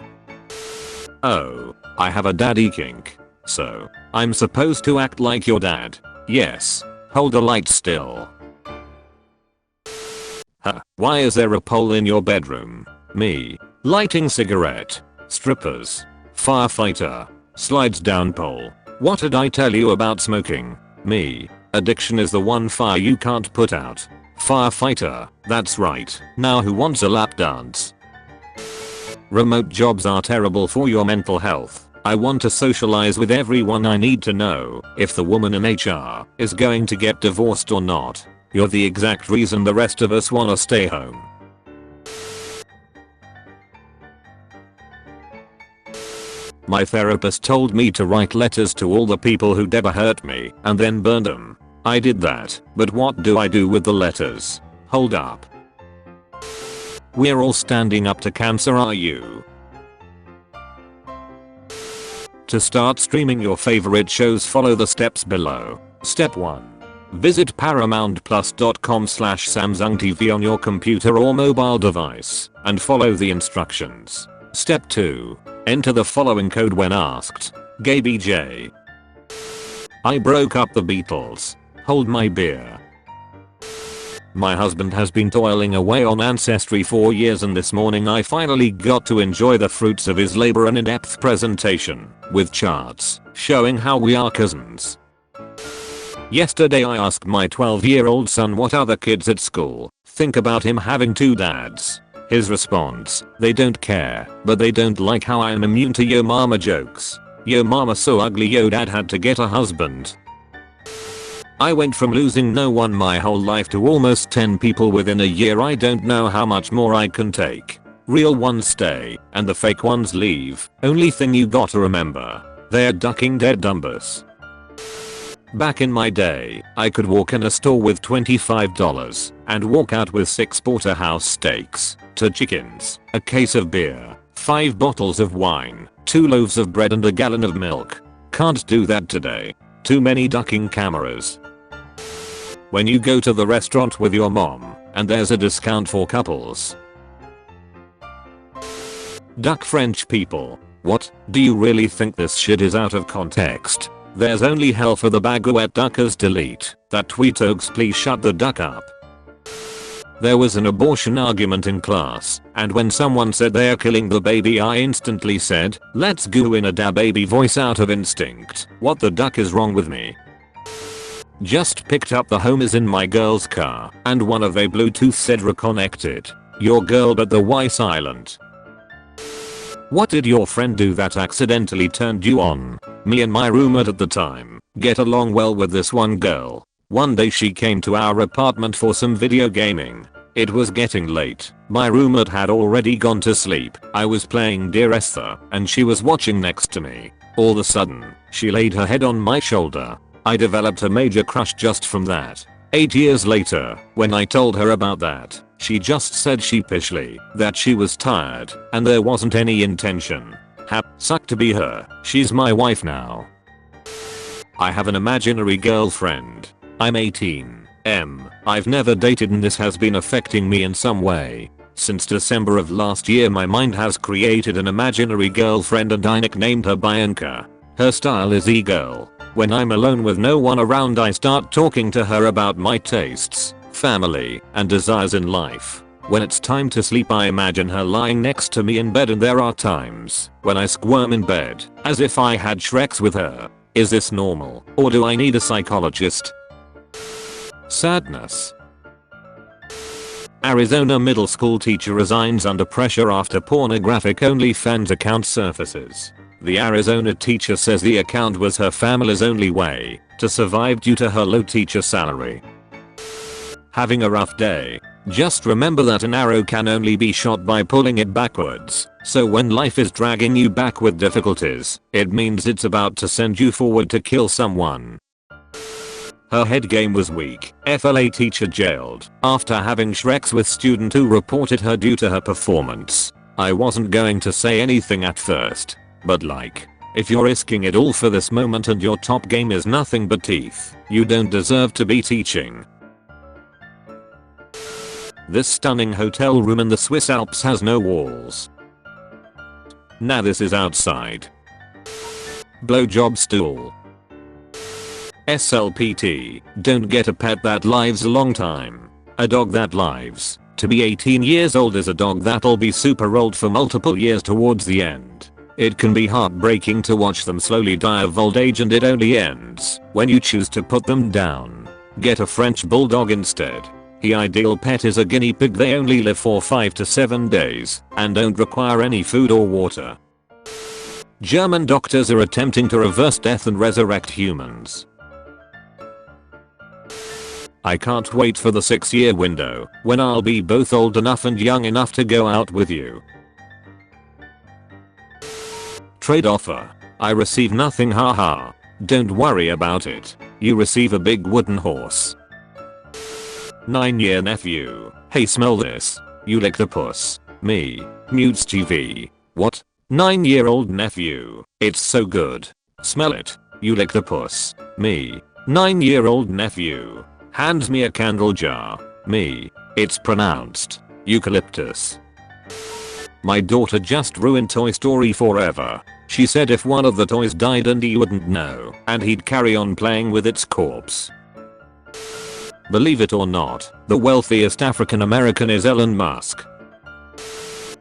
Oh, I have a daddy kink. So, I'm supposed to act like your dad? Yes. Hold the light still. Huh, why is there a pole in your bedroom? Me. Lighting cigarette. Strippers. Firefighter. Slides down pole. What did I tell you about smoking? Me. Addiction is the one fire you can't put out. Firefighter. That's right. Now who wants a lap dance? Remote jobs are terrible for your mental health. I want to socialize with everyone. I need to know if the woman in HR is going to get divorced or not. You're the exact reason the rest of us wanna stay home. My therapist told me to write letters to all the people who'd ever hurt me and then burn them. I did that, but what do I do with the letters? Hold up. We're all standing up to cancer, are you? To start streaming your favorite shows, follow the steps below. Step 1. Visit paramountplus.com/SamsungTV on your computer or mobile device and follow the instructions. Step 2. Enter the following code when asked. Gaby J. I broke up the Beatles. Hold my beer. My husband has been toiling away on Ancestry for years, and this morning I finally got to enjoy the fruits of his labor, an in-depth presentation with charts showing how we are cousins. Yesterday I asked my 12-year-old son what other kids at school think about him having 2 dads. His response: they don't care, but they don't like how I am immune to yo mama jokes. Yo mama so ugly, yo dad had to get a husband. I went from losing no one my whole life to almost 10 people within a year. I don't know how much more I can take. Real ones stay, and the fake ones leave. Only thing you gotta remember, they're ducking dead numbers. Back in my day, I could walk in a store with $25 and walk out with 6 porterhouse steaks, 2 chickens, a case of beer, 5 bottles of wine, 2 loaves of bread and a gallon of milk. Can't do that today. Too many ducking cameras. When you go to the restaurant with your mom and there's a discount for couples. Duck French people. What? Do you really think this shit is out of context? There's only hell for the baguette duckers. Delete that tweet. Oaks, please shut the duck up. There was an abortion argument in class, and when someone said they're killing the baby, I instantly said, let's go, in a da baby voice out of instinct. What the duck is wrong with me? Just picked up the home is in my girl's car, and one of they Bluetooth said reconnected. Your girl but the Wi silent. What did your friend do that accidentally turned you on? Me and my roommate at the time get along well with this one girl. One day she came to our apartment for some video gaming. It was getting late. My roommate had already gone to sleep. I was playing Dear Esther and she was watching next to me. All of a sudden, she laid her head on my shoulder. I developed a major crush just from that. 8 years later, when I told her about that, she just said sheepishly that she was tired and there wasn't any intention. Sucked to be her. She's my wife now. I have an imaginary girlfriend. I'm 18. I've never dated and this has been affecting me in some way. Since December of last year my mind has created an imaginary girlfriend and I nicknamed her Bianca. Her style is e-girl. When I'm alone with no one around I start talking to her about my tastes, family, and desires in life. When it's time to sleep I imagine her lying next to me in bed, and there are times when I squirm in bed as if I had Shreks with her. Is this normal, or do I need a psychologist? Sadness. Arizona middle school teacher resigns under pressure after pornographic OnlyFans account surfaces. The Arizona teacher says the account was her family's only way to survive due to her low teacher salary. Having a rough day? Just remember that an arrow can only be shot by pulling it backwards, so when life is dragging you back with difficulties, it means it's about to send you forward to kill someone. Her head game was weak. FLA teacher jailed after having Shreks with student who reported her due to her performance. I wasn't going to say anything at first, but like, if you're risking it all for this moment and your top game is nothing but teeth, you don't deserve to be teaching. This stunning hotel room in the Swiss Alps has no walls. Now this is outside. Blowjob stool. SLPT, don't get a pet that lives a long time. A dog that lives to be 18 years old is a dog that'll be super old for multiple years towards the end. It can be heartbreaking to watch them slowly die of old age, and it only ends when you choose to put them down. Get a French bulldog instead. The ideal pet is a guinea pig. They only live for 5 to 7 days and don't require any food or water. German doctors are attempting to reverse death and resurrect humans. I can't wait for the 6-year window when I'll be both old enough and young enough to go out with you. Trade offer. I receive nothing, haha. Don't worry about it. You receive a big wooden horse. 9-year nephew. Hey, smell this. You lick the puss. Me. Mutes TV. What? 9-year-old nephew. It's so good. Smell it. You lick the puss. Me. 9-year-old nephew. Hands me a candle jar. Me. It's pronounced eucalyptus. My daughter just ruined Toy Story forever. She said if one of the toys died and he wouldn't know, and he'd carry on playing with its corpse. Believe it or not, the wealthiest African American is Elon Musk.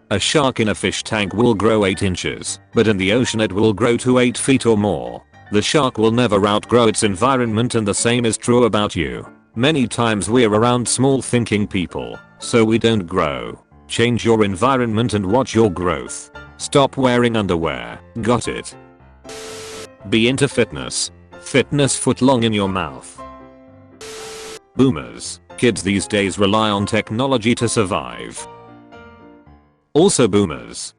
A shark in a fish tank will grow 8 inches, but in the ocean it will grow to 8 feet or more. The shark will never outgrow its environment, and the same is true about you. Many times we're around small thinking people, so we don't grow. Change your environment and watch your growth. Stop wearing underwear. Got it? Be into fitness. Fitness foot long in your mouth. Boomers. Kids these days rely on technology to survive. Also boomers.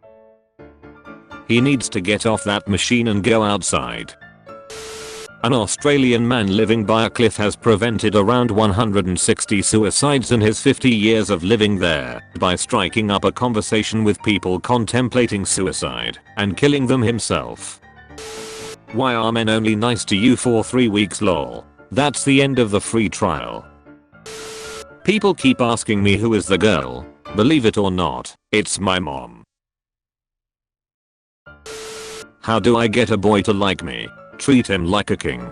He needs to get off that machine and go outside. An Australian man living by a cliff has prevented around 160 suicides in his 50 years of living there by striking up a conversation with people contemplating suicide and killing them himself. Why are men only nice to you for 3 weeks, lol? That's the end of the free trial. People keep asking me who is the girl. Believe it or not, it's my mom. How do I get a boy to like me? Treat him like a king.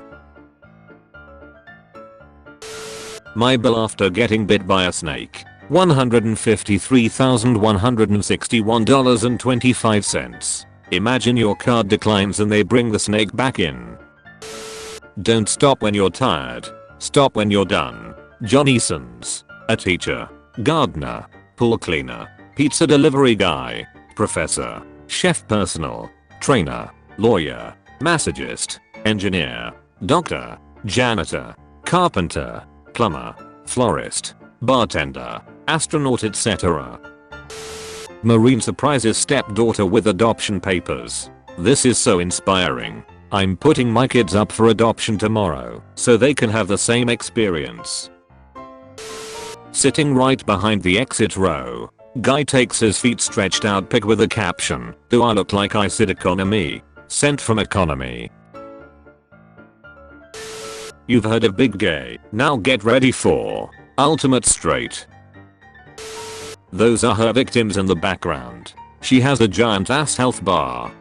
My bill after getting bit by a snake. $153,161.25. Imagine your card declines and they bring the snake back in. Don't stop when you're tired. Stop when you're done. Johnny Sins. A teacher. Gardener. Pool cleaner. Pizza delivery guy. Professor. Chef personal. Trainer. Lawyer. Massagist. Engineer. Doctor. Janitor. Carpenter. Plumber. Florist. Bartender. Astronaut, etc. Marine surprises stepdaughter with adoption papers. This is so inspiring. I'm putting my kids up for adoption tomorrow so they can have the same experience. Sitting right behind the exit row. Guy takes his feet stretched out pic with a caption, "Do I look like I said economy?" Sent from economy. You've heard of big gay, now get ready for ultimate straight. Those are her victims in the background. She has a giant ass health bar.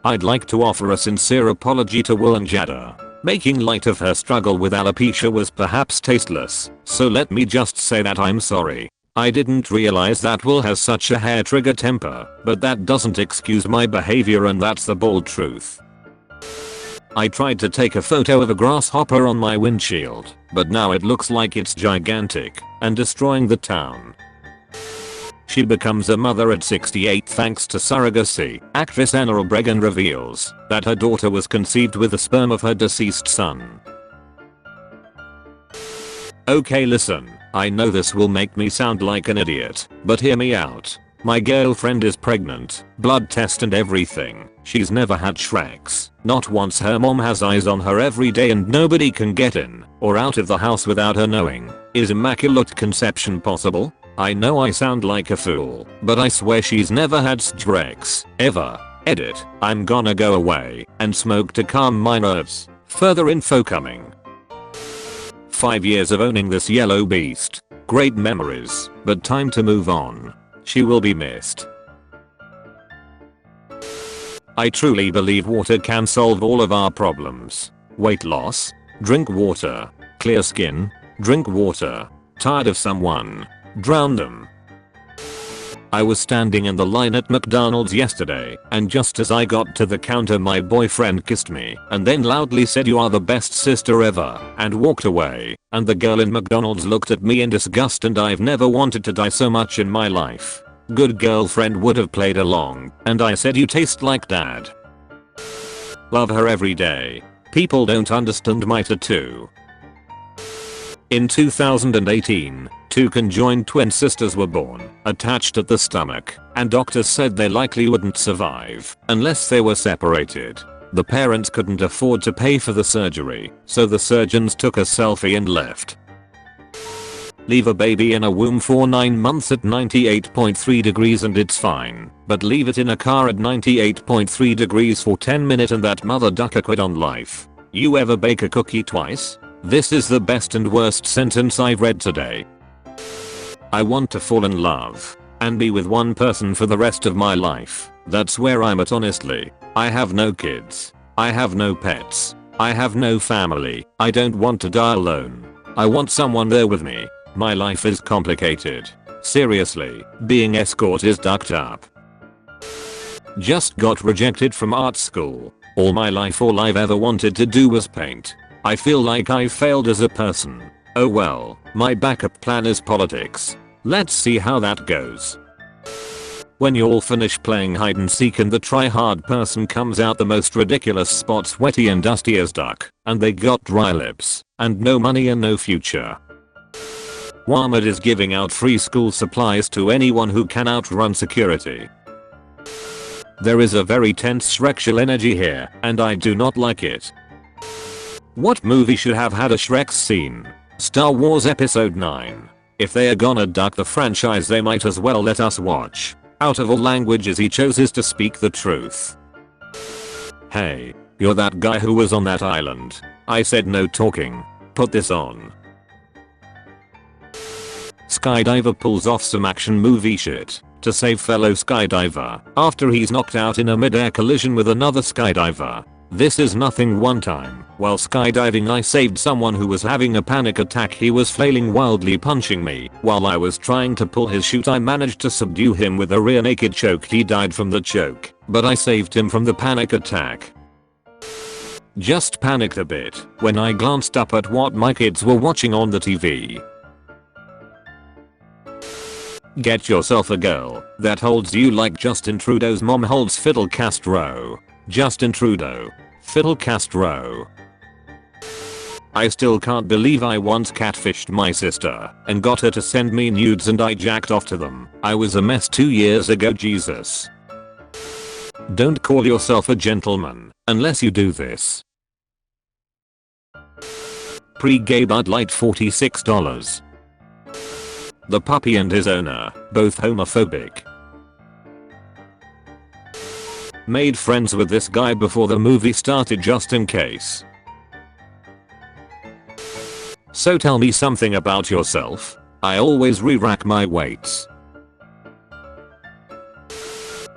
I'd like to offer a sincere apology to Will and Jada. Making light of her struggle with alopecia was perhaps tasteless, so let me just say that I'm sorry. I didn't realize that Will has such a hair trigger temper, but that doesn't excuse my behavior, and that's the bald truth. I tried to take a photo of a grasshopper on my windshield, but now it looks like it's gigantic and destroying the town. She becomes a mother at 68 thanks to surrogacy. Actress Anna Obregon reveals that her daughter was conceived with the sperm of her deceased son. Okay, listen, I know this will make me sound like an idiot, but hear me out. My girlfriend is pregnant, blood test and everything. She's never had Shreks. Not once. Her mom has eyes on her every day and nobody can get in or out of the house without her knowing. Is immaculate conception possible? I know I sound like a fool, but I swear she's never had Shreks, ever. Edit. I'm gonna go away and smoke to calm my nerves. Further info coming. 5 years of owning this yellow beast. Great memories, but time to move on. She will be missed. I truly believe water can solve all of our problems. Weight loss? Drink water. Clear skin? Drink water. Tired of someone? Drown them. I was standing in the line at McDonald's yesterday, and just as I got to the counter my boyfriend kissed me and then loudly said "You are the best sister ever" and walked away, and the girl in McDonald's looked at me in disgust, and I've never wanted to die so much in my life. Good girlfriend would have played along, and I said "You taste like dad." Love her every day. People don't understand my tattoo. In 2018, two conjoined twin sisters were born, attached at the stomach, and doctors said they likely wouldn't survive unless they were separated. The parents couldn't afford to pay for the surgery, so the surgeons took a selfie and left. Leave a baby in a womb for 9 months at 98.3 degrees and it's fine, but leave it in a car at 98.3 degrees for 10 minutes and that mother ducker quit on life. You ever bake a cookie twice? This is the best and worst sentence I've read today. I want to fall in love and be with one person for the rest of my life. That's where I'm at honestly. I have no kids. I have no pets. I have no family. I don't want to die alone. I want someone there with me. My life is complicated. Seriously, being escort is ducked up. Just got rejected from art school. All my life all I've ever wanted to do was paint. I feel like I failed as a person. Oh well, my backup plan is politics. Let's see how that goes. When you all finish playing hide and seek and the try-hard person comes out the most ridiculous spot, sweaty and dusty as duck, and they got dry lips, and no money and no future. Walmart is giving out free school supplies to anyone who can outrun security. There is a very tense Shrekshal energy here, and I do not like it. What movie should have had a Shrek scene? Star Wars Episode 9. If they are gonna duck the franchise they might as well let us watch. Out of all languages he chooses to speak the truth. Hey, you're that guy who was on that island. I said no talking. Put this on. Skydiver pulls off some action movie shit to save fellow skydiver after he's knocked out in a mid-air collision with another skydiver. This is nothing. One time, while skydiving I saved someone who was having a panic attack. He was flailing wildly, punching me. While I was trying to pull his chute I managed to subdue him with a rear naked choke. He died from the choke, but I saved him from the panic attack. Just panicked a bit when I glanced up at what my kids were watching on the TV. Get yourself a girl that holds you like Justin Trudeau's mom holds Fidel Castro. Justin Trudeau. Fidel Castro. I still can't believe I once catfished my sister and got her to send me nudes and I jacked off to them. I was a mess 2 years ago. Jesus. Don't call yourself a gentleman unless you do this. Pre-gay Bud Light $46. The puppy and his owner, both homophobic. Made friends with this guy before the movie started just in case. So tell me something about yourself. I always re-rack my weights.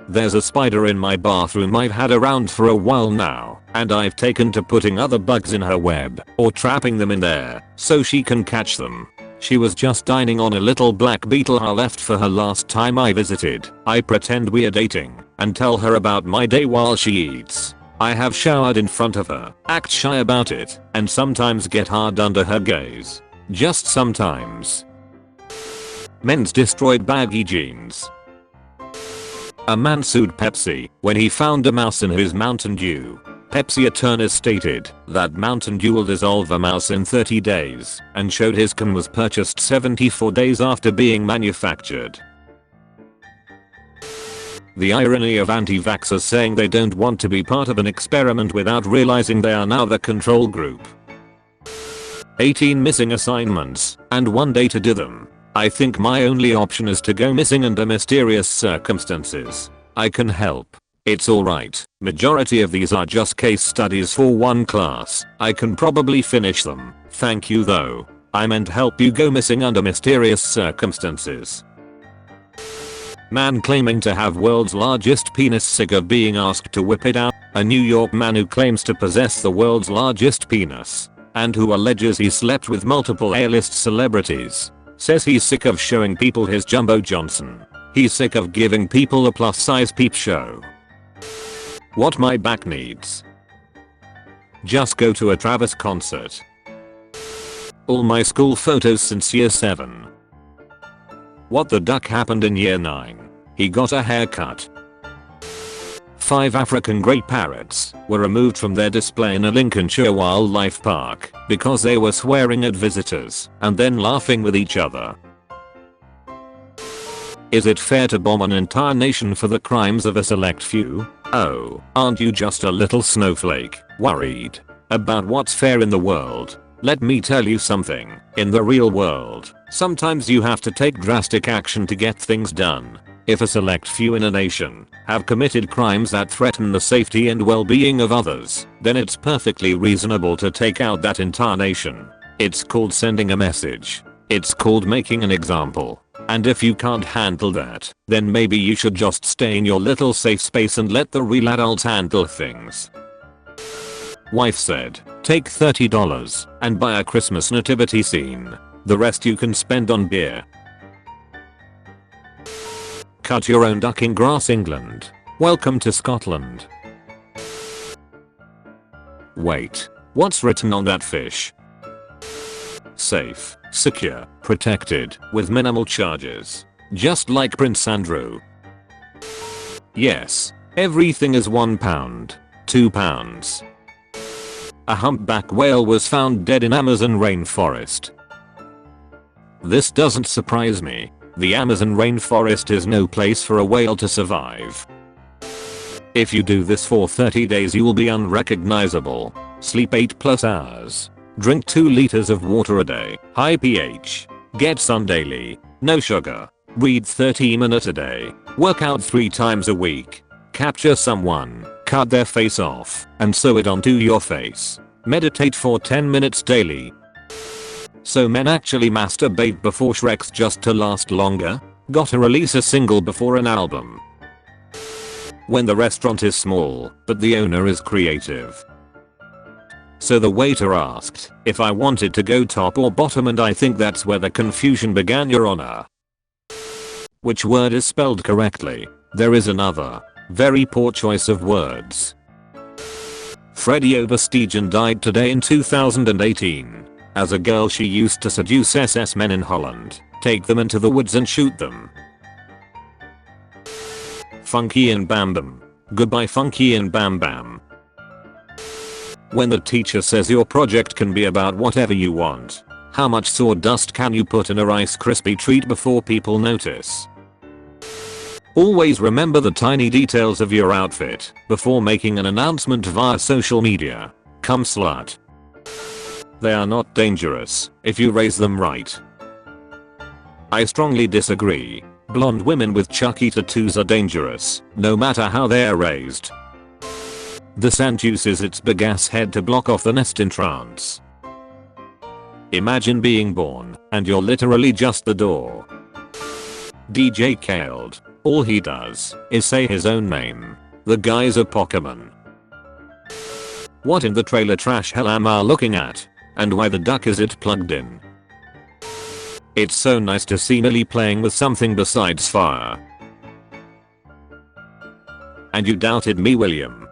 There's a spider in my bathroom I've had around for a while now, and I've taken to putting other bugs in her web or trapping them in there so she can catch them. She was just dining on a little black beetle I left for her last time I visited. I pretend we're dating and tell her about my day while she eats. I have showered in front of her, act shy about it, and sometimes get hard under her gaze. Just sometimes. Men's destroyed baggy jeans. A man sued Pepsi when he found a mouse in his Mountain Dew. Pepsi attorneys stated that Mountain Dew will dissolve a mouse in 30 days and showed his can was purchased 74 days after being manufactured. The irony of anti-vaxxers saying they don't want to be part of an experiment without realizing they are now the control group. 18 missing assignments and 1 day to do them. I think my only option is to go missing under mysterious circumstances. I can help. It's alright, majority of these are just case studies for one class. I can probably finish them. Thank you though. I meant help you go missing under mysterious circumstances. Man claiming to have world's largest penis sick of being asked to whip it out. A New York man who claims to possess the world's largest penis and who alleges he slept with multiple A-list celebrities says he's sick of showing people his Jumbo Johnson. He's sick of giving people a plus size peep show. What my back needs. Just go to a Travis concert. All my school photos since year 7. What the duck happened in year 9? He got a haircut. 5 African great parrots were removed from their display in a Lincolnshire wildlife park because they were swearing at visitors and then laughing with each other. Is it fair to bomb an entire nation for the crimes of a select few? Oh, aren't you just a little snowflake, worried about what's fair in the world? Let me tell you something, in the real world, sometimes you have to take drastic action to get things done. If a select few in a nation have committed crimes that threaten the safety and well-being of others, then it's perfectly reasonable to take out that entire nation. It's called sending a message. It's called making an example. And if you can't handle that, then maybe you should just stay in your little safe space and let the real adults handle things. Wife said, take $30 and buy a Christmas nativity scene. The rest you can spend on beer. Cut your own duck in grass, England. Welcome to Scotland. Wait, what's written on that fish? Safe, secure, protected, with minimal charges. Just like Prince Andrew. Yes, everything is £1, £2. A humpback whale was found dead in Amazon rainforest. This doesn't surprise me. The Amazon rainforest is no place for a whale to survive. If you do this for 30 days you will be unrecognizable. Sleep 8+ hours. Drink 2 liters of water a day. High pH. Get sun daily. No sugar. Read 30 minutes a day. Work out 3 times a week. Capture someone. Cut their face off and sew it onto your face. Meditate for 10 minutes daily. So men actually masturbate before Shreks just to last longer? Gotta release a single before an album. When the restaurant is small, but the owner is creative. So the waiter asked if I wanted to go top or bottom, and I think that's where the confusion began, Your Honor. Which word is spelled correctly? There is another. Very poor choice of words. Freddie Oversteegen died today in 2018. As a girl she used to seduce SS men in Holland, take them into the woods and shoot them. Funky and Bam Bam. Goodbye Funky and Bam Bam. When the teacher says your project can be about whatever you want, how much sawdust can you put in a Rice Krispie treat before people notice? Always remember the tiny details of your outfit before making an announcement via social media. Come slut. They are not dangerous if you raise them right. I strongly disagree. Blonde women with Chucky tattoos are dangerous, no matter how they are raised. The scent uses its big ass head to block off the nest entrance. Imagine being born, and you're literally just the door. DJ Khaled. All he does is say his own name. The guy's a Pokemon. What in the trailer trash hell am I looking at? And why the duck is it plugged in? It's so nice to see Millie playing with something besides fire. And you doubted me, William.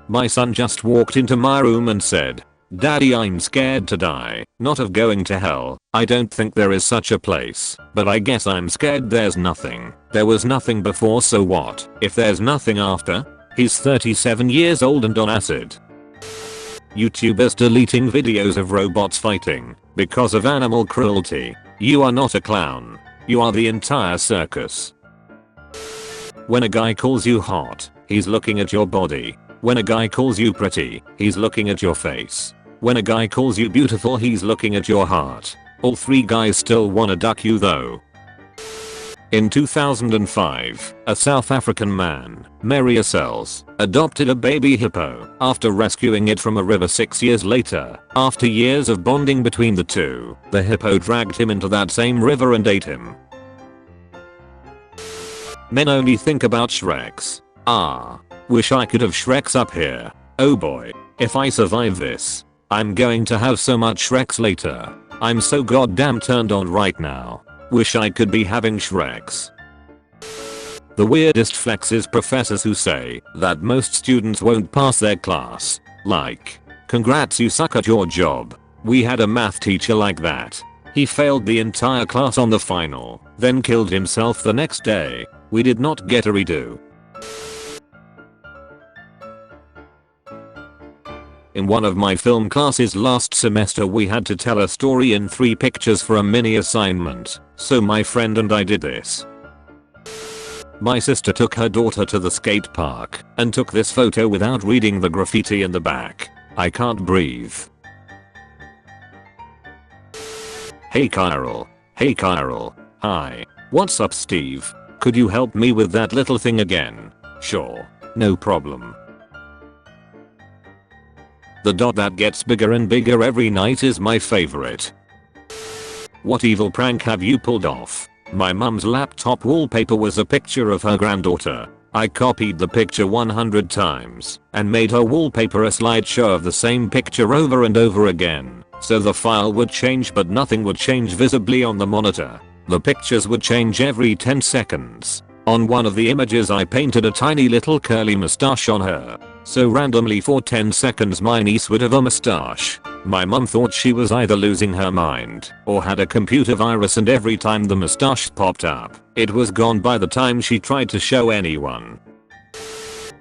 My son just walked into my room and said, Daddy, I'm scared to die, not of going to hell. I don't think there is such a place, but I guess I'm scared there's nothing. There was nothing before, so what if there's nothing after? He's 37 years old and on acid. YouTubers deleting videos of robots fighting because of animal cruelty. You are not a clown. You are the entire circus. When a guy calls you hot, he's looking at your body. When a guy calls you pretty, he's looking at your face. When a guy calls you beautiful, he's looking at your heart. All 3 guys still wanna duck you though. In 2005, a South African man, Maria Sells, adopted a baby hippo after rescuing it from a river 6 years later. After years of bonding between the two, the hippo dragged him into that same river and ate him. Men only think about Shreks. Ah, wish I could have Shreks up here. Oh boy, if I survive this, I'm going to have so much Shreks later. I'm so goddamn turned on right now. Wish I could be having Shreks. The weirdest flex is professors who say that most students won't pass their class. Like, congrats, you suck at your job. We had a math teacher like that. He failed the entire class on the final, then killed himself the next day. We did not get a redo. In one of my film classes last semester, we had to tell a story in 3 pictures for a mini assignment, so my friend and I did this. My sister took her daughter to the skate park and took this photo without reading the graffiti in the back. I can't breathe. Hey Kyril. Hey Kyril. Hi. What's up Steve? Could you help me with that little thing again? Sure. No problem. The dot that gets bigger and bigger every night is my favorite. What evil prank have you pulled off? My mum's laptop wallpaper was a picture of her granddaughter. I copied the picture 100 times and made her wallpaper a slideshow of the same picture over and over again, so the file would change but nothing would change visibly on the monitor. The pictures would change every 10 seconds. On one of the images I painted a tiny little curly mustache on her. So randomly for 10 seconds my niece would have a mustache. My mum thought she was either losing her mind or had a computer virus, and every time the mustache popped up, it was gone by the time she tried to show anyone.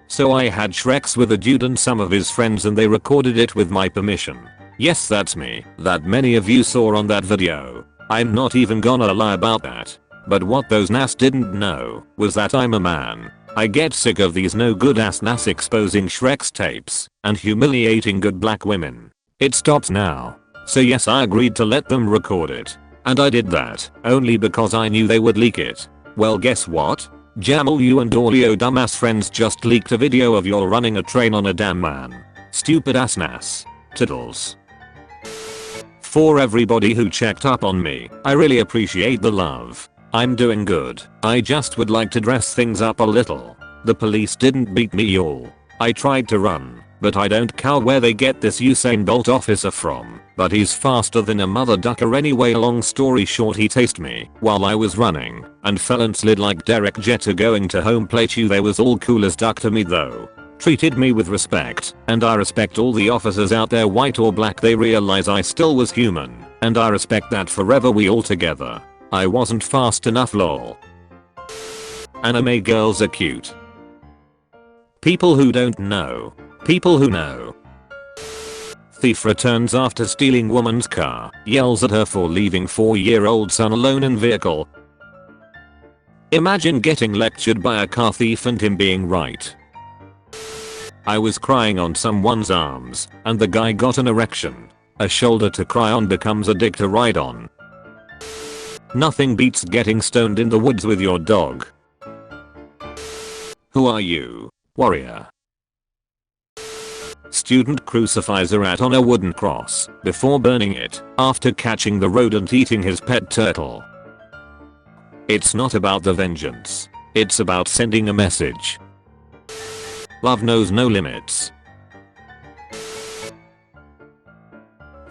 So I had Shreks with a dude and some of his friends, and they recorded it with my permission. Yes, that's me, that many of you saw on that video. I'm not even gonna lie about that. But what those nas didn't know was that I'm a man. I get sick of these no good ass nas exposing Shrek's tapes and humiliating good black women. It stops now. So yes, I agreed to let them record it. And I did that only because I knew they would leak it. Well, guess what? Jamal, you and all your dumbass friends just leaked a video of you running a train on a damn man. Stupid ass nas. Tiddles. For everybody who checked up on me, I really appreciate the love. I'm doing good. I just would like to dress things up a little. The police didn't beat me, y'all. I tried to run, but I don't care where they get this Usain Bolt officer from, but he's faster than a mother ducker anyway. Long story short, he tased me while I was running and fell and slid like Derek Jeter going to home plate. You, they was all cool as duck to me though. Treated me with respect, and I respect all the officers out there, white or black. They realize I still was human, and I respect that forever. We all together. I wasn't fast enough, lol. Anime girls are cute. People who don't know. People who know. Thief returns after stealing woman's car, yells at her for leaving 4-year-old son alone in vehicle. Imagine getting lectured by a car thief and him being right. I was crying on someone's arms and the guy got an erection. A shoulder to cry on becomes a dick to ride on. Nothing beats getting stoned in the woods with your dog. Who are you, warrior? Student crucifies a rat on a wooden cross before burning it after catching the rodent eating his pet turtle. It's not about the vengeance. It's about sending a message. Love knows no limits.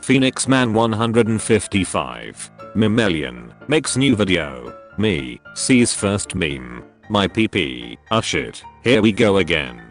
Phoenix Man 155. Memellion makes new video. Me sees first meme. My PP. Ah shit. Here we go again.